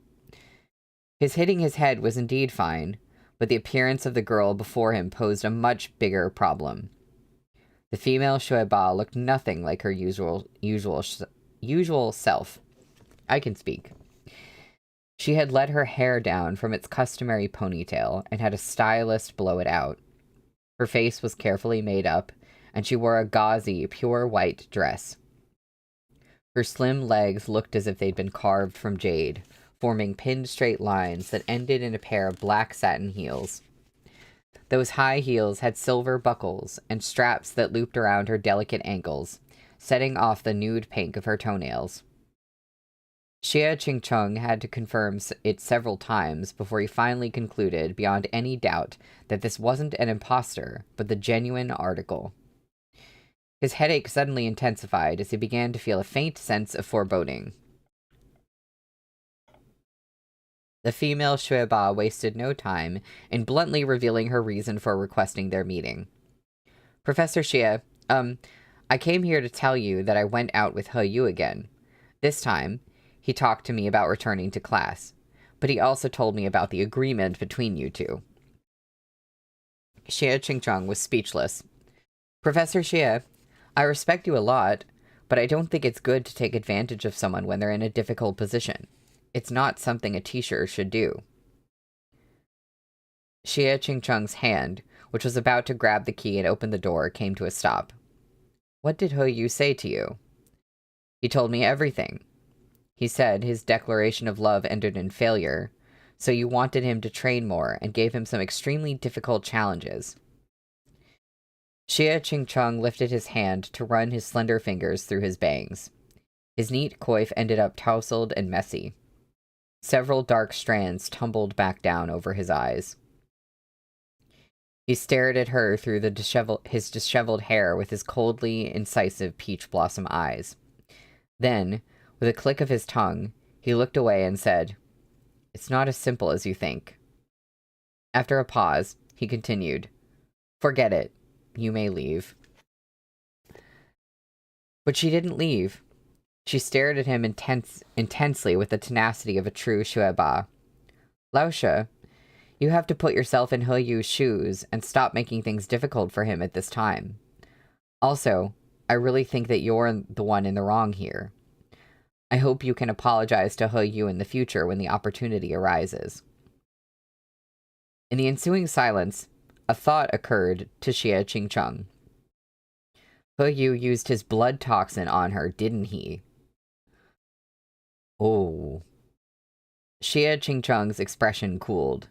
His hitting his head was indeed fine, but the appearance of the girl before him posed a much bigger problem. The female Shueba looked nothing like her usual self. I can speak. She had let her hair down from its customary ponytail and had a stylist blow it out. Her face was carefully made up, and she wore a gauzy, pure white dress. Her slim legs looked as if they'd been carved from jade, forming pinned straight lines that ended in a pair of black satin heels. Those high heels had silver buckles and straps that looped around her delicate ankles, setting off the nude pink of her toenails. Xie Qingcheng had to confirm it several times before he finally concluded beyond any doubt that this wasn't an imposter, but the genuine article. His headache suddenly intensified as he began to feel a faint sense of foreboding. The female Shueba wasted no time in bluntly revealing her reason for requesting their meeting. "Professor Xie, I came here to tell you that I went out with He Yu again. This time, he talked to me about returning to class, but he also told me about the agreement between you two." Xie Qingcheng was speechless. "Professor Xie, I respect you a lot, but I don't think it's good to take advantage of someone when they're in a difficult position. It's not something a teacher should do." Xie Qingcheng's hand, which was about to grab the key and open the door, came to a stop. "What did He Yu say to you?" "He told me everything. He said his declaration of love ended in failure, so you wanted him to train more and gave him some extremely difficult challenges." Xie Qingcheng lifted his hand to run his slender fingers through his bangs. His neat coif ended up tousled and messy. Several dark strands tumbled back down over his eyes. He stared at her through his disheveled hair with his coldly incisive peach blossom eyes. Then, with a click of his tongue, he looked away and said, "It's not as simple as you think." After a pause, he continued, "Forget it. You may leave." But she didn't leave. She stared at him intensely with the tenacity of a true Shueba. "Laoshe, you have to put yourself in He Yu's shoes and stop making things difficult for him at this time. Also, I really think that you're the one in the wrong here. I hope you can apologize to He Yu in the future when the opportunity arises." In the ensuing silence, a thought occurred to Xie Qingcheng. He Yu used his blood toxin on her, didn't he? Oh. Xie Qingcheng's expression cooled.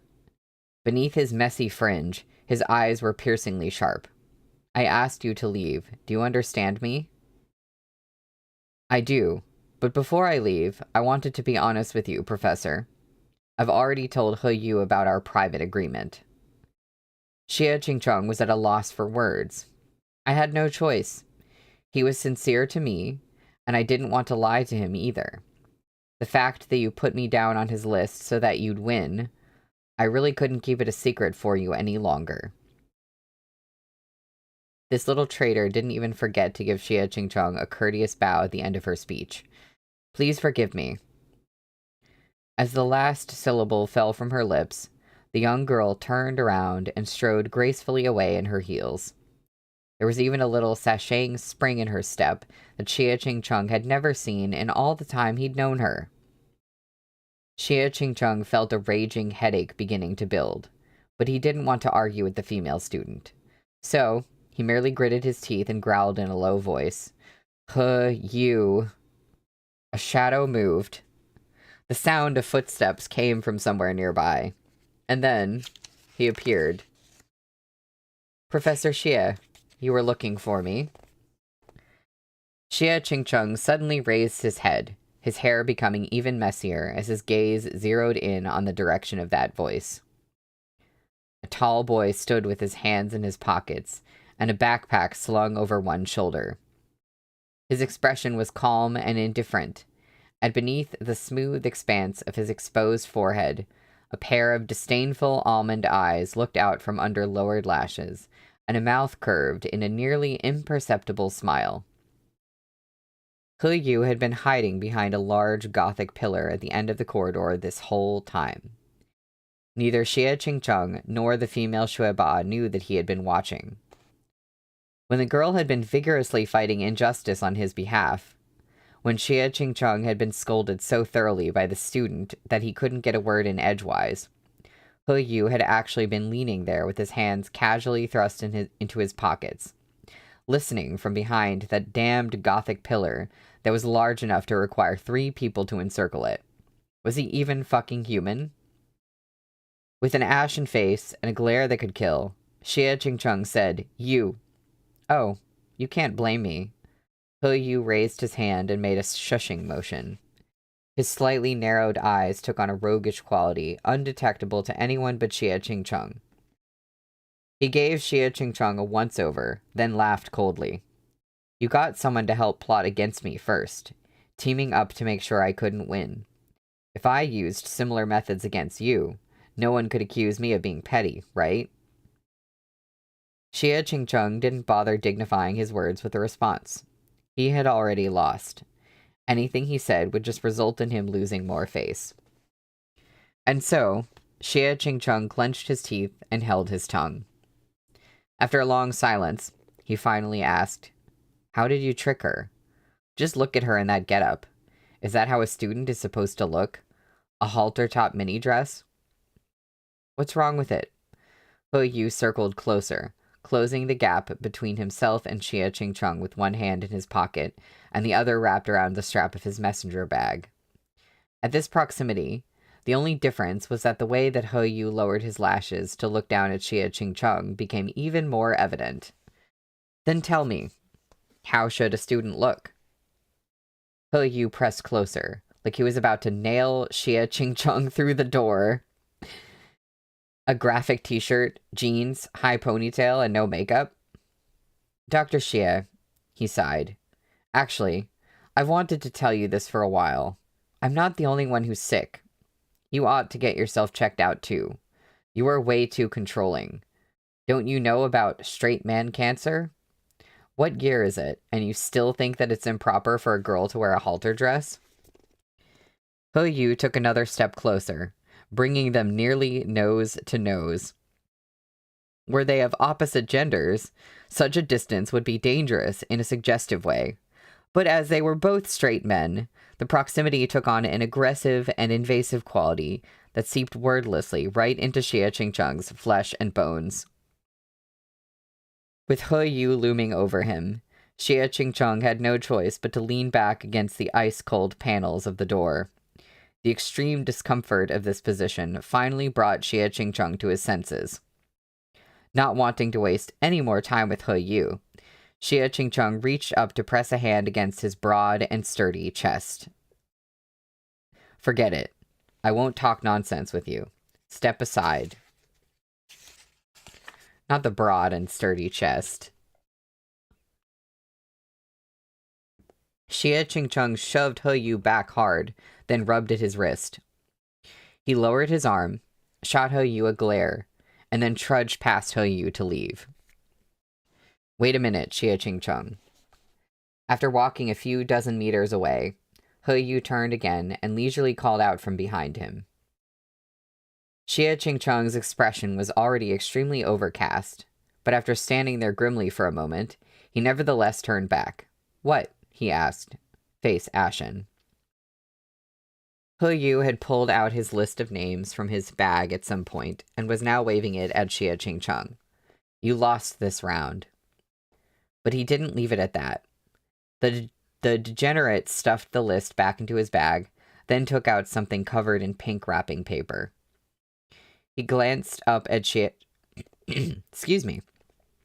Beneath his messy fringe, his eyes were piercingly sharp. "I asked you to leave. Do you understand me?" "I do. But before I leave, I wanted to be honest with you, Professor. I've already told He Yu about our private agreement." Xie Qingcheng was at a loss for words. "I had no choice. He was sincere to me, and I didn't want to lie to him either. The fact that you put me down on his list so that you'd win, I really couldn't keep it a secret for you any longer." This little traitor didn't even forget to give Xie Qingcheng a courteous bow at the end of her speech. "Please forgive me." As the last syllable fell from her lips, the young girl turned around and strode gracefully away in her heels. There was even a little sashaying spring in her step that Xie Qingcheng had never seen in all the time he'd known her. Xie Qingcheng felt a raging headache beginning to build, but he didn't want to argue with the female student. So, he merely gritted his teeth and growled in a low voice, "He Yu." A shadow moved. The sound of footsteps came from somewhere nearby. And then, he appeared. "Professor Xie, you were looking for me." Xie Qingcheng suddenly raised his head, his hair becoming even messier as his gaze zeroed in on the direction of that voice. A tall boy stood with his hands in his pockets and a backpack slung over one shoulder. His expression was calm and indifferent, and beneath the smooth expanse of his exposed forehead, a pair of disdainful almond eyes looked out from under lowered lashes, and a mouth curved in a nearly imperceptible smile. He Yu had been hiding behind a large Gothic pillar at the end of the corridor this whole time. Neither Xie Qingcheng nor the female Shueba knew that he had been watching. When the girl had been vigorously fighting injustice on his behalf, when Xie Qingcheng had been scolded so thoroughly by the student that he couldn't get a word in edgewise, He Yu had actually been leaning there with his hands casually thrust into his pockets, listening from behind that damned Gothic pillar that was large enough to require 3 people to encircle it. Was he even fucking human? With an ashen face and a glare that could kill, Xie Qingcheng said, "You." "Oh, you can't blame me." He Yu raised his hand and made a shushing motion. His slightly narrowed eyes took on a roguish quality, undetectable to anyone but Xie Qingcheng. He gave Xie Qingcheng a once-over, then laughed coldly. "You got someone to help plot against me first, teaming up to make sure I couldn't win. If I used similar methods against you, no one could accuse me of being petty, right?" Xie Qingcheng didn't bother dignifying his words with a response. He had already lost. Anything he said would just result in him losing more face. And so, Xie Qingcheng clenched his teeth and held his tongue. After a long silence, he finally asked, "How did you trick her? Just look at her in that getup. Is that how a student is supposed to look? A halter-top mini dress?" "What's wrong with it?" He Yu circled closer, closing the gap between himself and Xie Qingcheng with one hand in his pocket and the other wrapped around the strap of his messenger bag. At this proximity, the only difference was that the way that He Yu lowered his lashes to look down at Xie Qingcheng became even more evident. "Then tell me, how should a student look?" He Yu pressed closer, like he was about to nail Xie Qingcheng through the door. A graphic t-shirt, jeans, high ponytail, and no makeup? "Dr. Xie," he sighed. "Actually, I've wanted to tell you this for a while. I'm not the only one who's sick. You ought to get yourself checked out too. You are way too controlling. Don't you know about straight man cancer? What year is it, and you still think that it's improper for a girl to wear a halter dress?" He Yu took another step closer, bringing them nearly nose to nose. Were they of opposite genders, such a distance would be dangerous in a suggestive way. But as they were both straight men, the proximity took on an aggressive and invasive quality that seeped wordlessly right into Xie Qingcheng's flesh and bones. With He Yu looming over him, Xie Qingcheng had no choice but to lean back against the ice-cold panels of the door. The extreme discomfort of this position finally brought Xie Qingcheng to his senses. Not wanting to waste any more time with He Yu, Xie Qingcheng reached up to press a hand against his broad and sturdy chest. "Forget it. I won't talk nonsense with you. Step aside." Not the broad and sturdy chest. Xie Qingcheng shoved He Yu back hard, then rubbed at his wrist. He lowered his arm, shot He Yu a glare, and then trudged past He Yu to leave. "Wait a minute, Xie Qingcheng." After walking a few dozen meters away, He Yu turned again and leisurely called out from behind him. Xie Qingcheng's expression was already extremely overcast, but after standing there grimly for a moment, he nevertheless turned back. "What?" he asked, face ashen. He Yu had pulled out his list of names from his bag at some point and was now waving it at Xie Qingcheng. "You lost this round." But he didn't leave it at that. The degenerate stuffed the list back into his bag, then took out something covered in pink wrapping paper. He glanced up at Xie... Excuse me.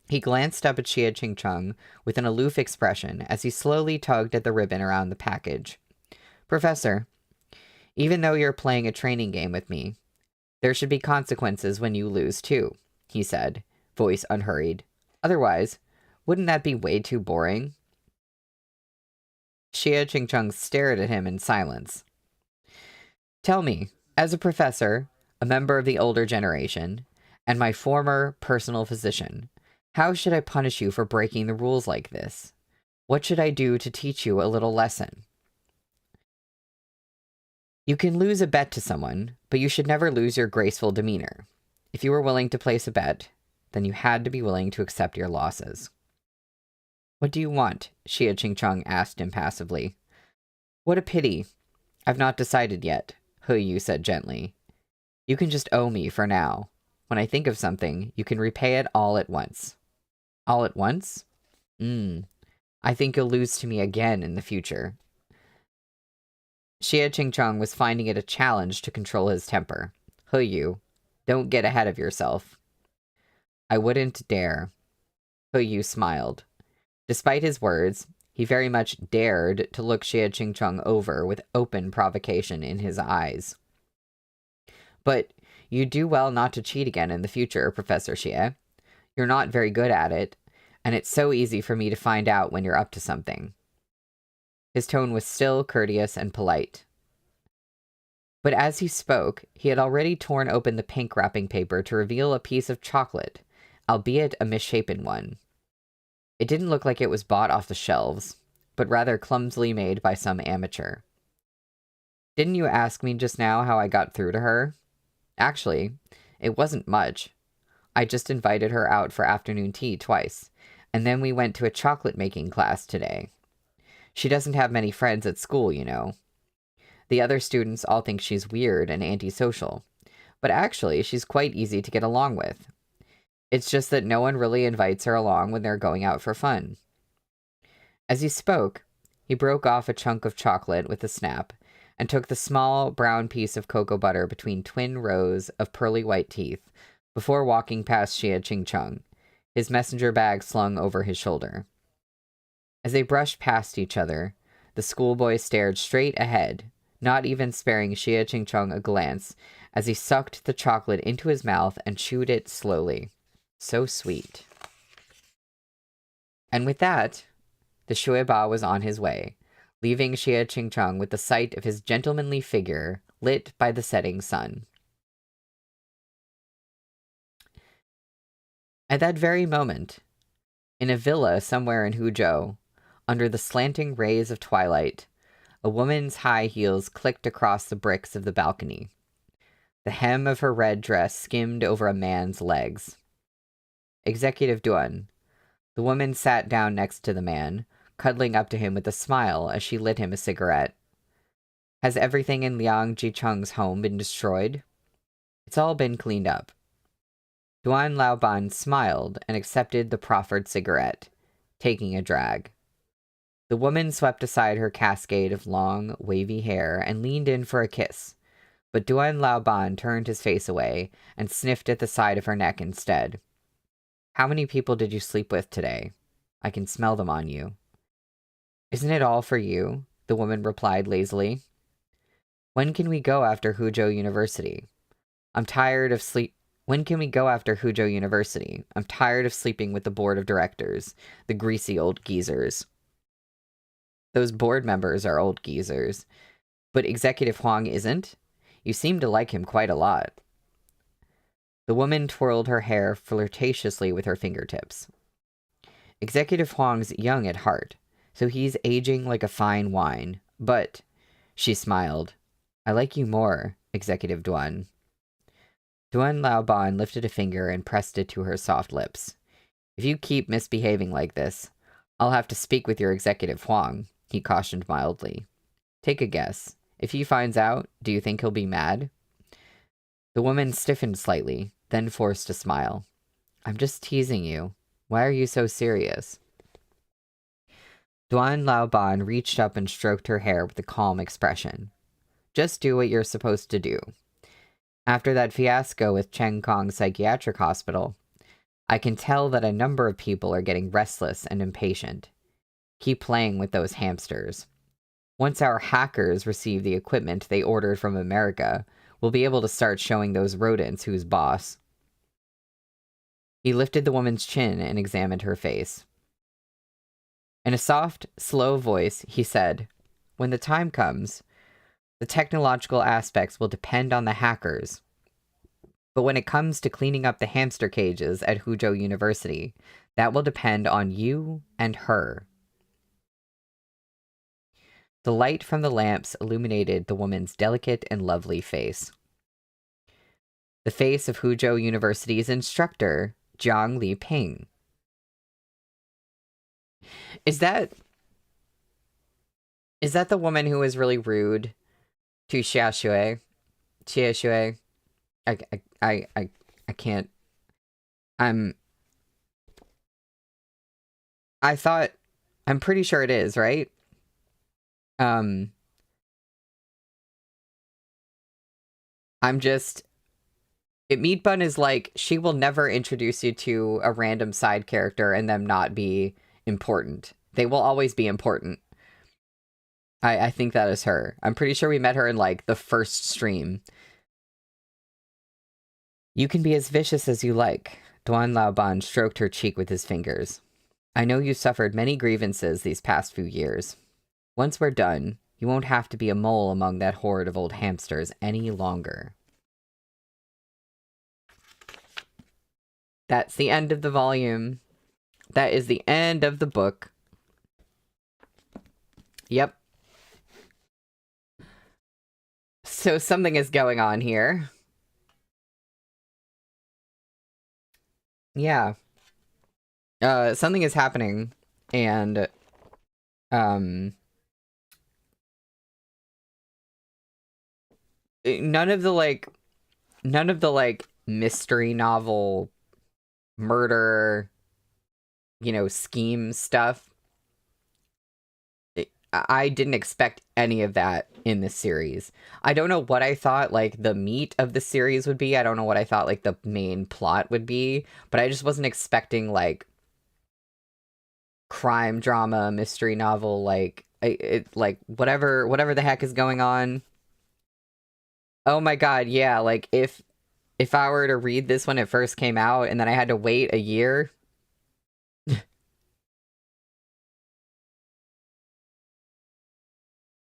He glanced up at Xie Qingcheng with an aloof expression as he slowly tugged at the ribbon around the package. "Professor, even though you're playing a training game with me, there should be consequences when you lose too," he said, voice unhurried. "Otherwise, wouldn't that be way too boring?" Xie Qingcheng stared at him in silence. Tell me, as a professor, a member of the older generation, and my former personal physician, how should I punish you for breaking the rules like this? What should I do to teach you a little lesson? You can lose a bet to someone, but you should never lose your graceful demeanor. If you were willing to place a bet, then you had to be willing to accept your losses. What do you want? Xie Qingcheng asked impassively. What a pity. I've not decided yet, Hu Yu said gently. You can just owe me for now. When I think of something, you can repay it all at once. All at once? I think you'll lose to me again in the future. Xie Qingcheng was finding it a challenge to control his temper. Hu Yu, don't get ahead of yourself. I wouldn't dare. Hu Yu smiled. Despite his words, he very much dared to look Xie Qingcheng over with open provocation in his eyes. But you do well not to cheat again in the future, Professor Xie. You're not very good at it, and it's so easy for me to find out when you're up to something. His tone was still courteous and polite. But as he spoke, he had already torn open the pink wrapping paper to reveal a piece of chocolate, albeit a misshapen one. It didn't look like it was bought off the shelves, but rather clumsily made by some amateur. Didn't you ask me just now how I got through to her? Actually, it wasn't much. I just invited her out for afternoon tea twice, and then we went to a chocolate-making class today. She doesn't have many friends at school, you know. The other students all think she's weird and antisocial, but actually she's quite easy to get along with. It's just that no one really invites her along when they're going out for fun. As he spoke, he broke off a chunk of chocolate with a snap and took the small brown piece of cocoa butter between twin rows of pearly white teeth before walking past Xie Qingcheng, his messenger bag slung over his shoulder. As they brushed past each other, the schoolboy stared straight ahead, not even sparing Xie Qingcheng a glance as he sucked the chocolate into his mouth and chewed it slowly. So sweet. And with that, the Shuiba was on his way, leaving Xie Qingcheng with the sight of his gentlemanly figure lit by the setting sun. At that very moment, in a villa somewhere in Huzhou, under the slanting rays of twilight, a woman's high heels clicked across the bricks of the balcony. The hem of her red dress skimmed over a man's legs. Executive Duan. The woman sat down next to the man, cuddling up to him with a smile as she lit him a cigarette. Has everything in Liang Jicheng's home been destroyed? It's all been cleaned up. Duan Laoban smiled and accepted the proffered cigarette, taking a drag. The woman swept aside her cascade of long, wavy hair and leaned in for a kiss, but Duan Laoban turned his face away and sniffed at the side of her neck instead. How many people did you sleep with today? I can smell them on you. Isn't it all for you? The woman replied lazily. When can we go after Huzhou University? I'm tired of When can we go after Huzhou University? I'm tired of sleeping with the board of directors, the greasy old geezers. Those board members are old geezers. But Executive Huang isn't? You seem to like him quite a lot. The woman twirled her hair flirtatiously with her fingertips. Executive Huang's young at heart, so he's aging like a fine wine. But, she smiled, I like you more, Executive Duan. Duan Laoban lifted a finger and pressed it to her soft lips. If you keep misbehaving like this, I'll have to speak with your Executive Huang, he cautioned mildly. Take a guess. If he finds out, do you think he'll be mad? The woman stiffened slightly, then forced a smile. I'm just teasing you. Why are you so serious? Duan Laoban reached up and stroked her hair with a calm expression. Just do what you're supposed to do. After that fiasco with Cheng Kong Psychiatric Hospital, I can tell that a number of people are getting restless and impatient. Keep playing with those hamsters. Once our hackers receive the equipment they ordered from America, we'll be able to start showing those rodents who's boss. He lifted the woman's chin and examined her face. In a soft, slow voice, he said, "When the time comes, the technological aspects will depend on the hackers. But when it comes to cleaning up the hamster cages at Huzhou University, that will depend on you and her." The light from the lamps illuminated the woman's delicate and lovely face. The face of Huzhou University's instructor, Jiang Li Ping. Is that the woman who was really rude to Xia Shui? Xia Shui? I can't. I'm I thought I'm pretty sure it is, right? I'm just Meat Bun is like, she will never introduce you to a random side character and them not be important. They will always be important. I think that is her. I'm pretty sure we met her in like the first stream. "You can be as vicious as you like." Duan Laoban stroked her cheek with his fingers. "I know you suffered many grievances these past few years. Once we're done, you won't have to be a mole among that horde of old hamsters any longer." That's the end of the volume. That is the end of the book. Yep. So something is going on here. Yeah. Something is happening, and none of the mystery novel murder, scheme stuff. I didn't expect any of that in this series. I don't know what I thought, like, the meat of the series would be. I don't know what I thought, like, the main plot would be. But I just wasn't expecting, like, crime drama, mystery novel, like, like, whatever the heck is going on. Oh my god, yeah, like, if I were to read this when it first came out and then I had to wait a year...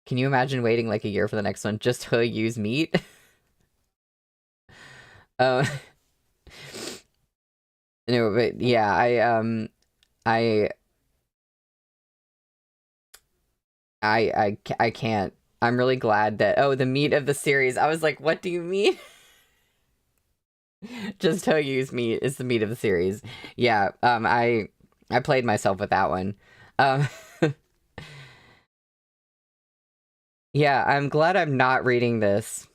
Can you imagine waiting like a year for the next one just to use meat? uh, no, but yeah, I I can't. I'm really glad that, oh, the meat of the series. I was like, what do you mean? Just to use meat is the meat of the series. Yeah, I played myself with that one. Um, yeah, I'm glad I'm not reading this,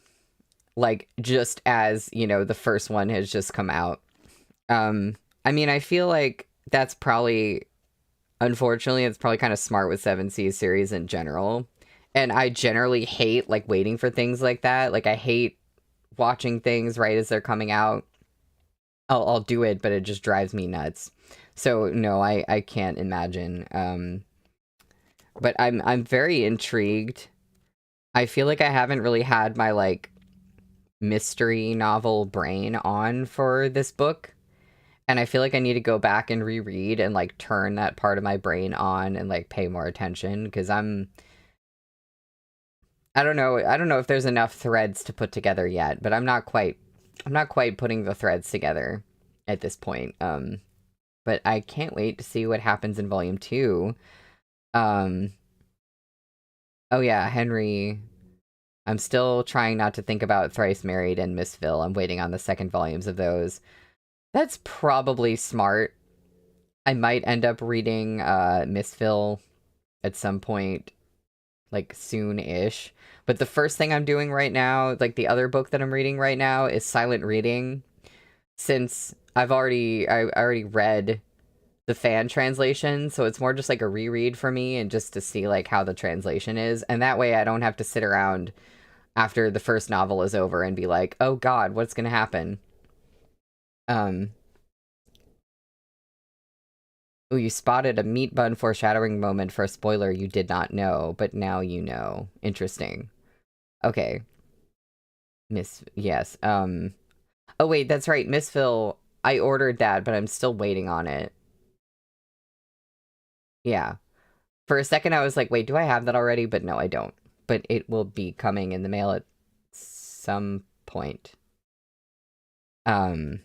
like, just as, the first one has just come out. I mean, I feel like that's probably, unfortunately, it's probably kind of smart with 7C's series in general. And I generally hate, like, waiting for things like that. Like, I hate watching things right as they're coming out. I'll do it, but it just drives me nuts. So, no, I can't imagine. But I'm very intrigued. I feel like I haven't really had my, like, mystery novel brain on for this book. And I feel like I need to go back and reread and, like, turn that part of my brain on and, like, pay more attention. Because I don't know if there's enough threads to put together yet. But I'm not quite putting the threads together at this point. But I can't wait to see what happens in volume 2. Oh yeah, Henry. I'm still trying not to think about Thrice Married and Missville. I'm waiting on the second volumes of those. That's probably smart. I might end up reading Missville at some point, like, soon-ish. But the first thing I'm doing right now, like, the other book that I'm reading right now is silent reading. Since I already read the fan translation, so it's more just like a reread for me and just to see, like, how the translation is. And that way I don't have to sit around after the first novel is over and be like, oh god, what's gonna happen? Ooh, you spotted a meat bun foreshadowing moment for a spoiler you did not know, but now you know. Interesting. Okay. Yes. Oh wait, that's right, Missville. I ordered that, but I'm still waiting on it. Yeah. For a second, I was like, wait, do I have that already? But no, I don't. But it will be coming in the mail at some point. Um,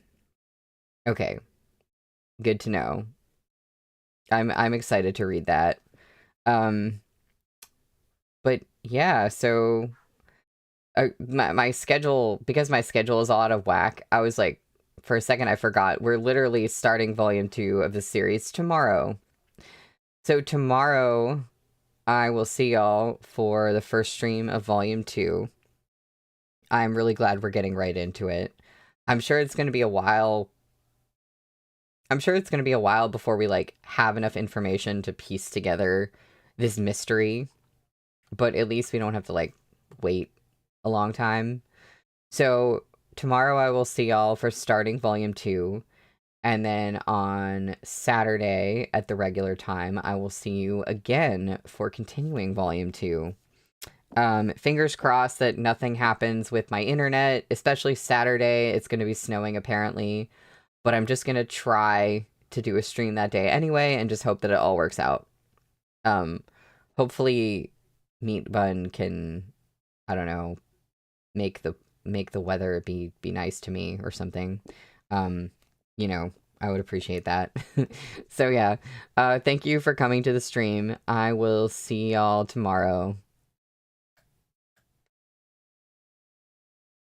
okay. Good to know. I'm excited to read that. Um, but yeah, so my schedule, because my schedule is all out of whack, I was like, for a second, I forgot. We're literally starting volume 2 of the series tomorrow. So tomorrow, I will see y'all for the first stream of volume 2. I'm really glad we're getting right into it. I'm sure it's going to be a while. I'm sure it's going to be a while before we like have enough information to piece together this mystery, but at least we don't have to like wait a long time. So tomorrow I will see y'all for starting volume 2, and then on Saturday at the regular time I will see you again for continuing volume 2. Fingers crossed that nothing happens with my internet, especially Saturday. It's going to be snowing apparently, but I'm just going to try to do a stream that day anyway and just hope that it all works out. Um, Hopefully Meat Bun can, I don't know, make the weather be nice to me or something. Um, you know, I would appreciate that. So yeah, thank you for coming to the stream. I will see y'all tomorrow.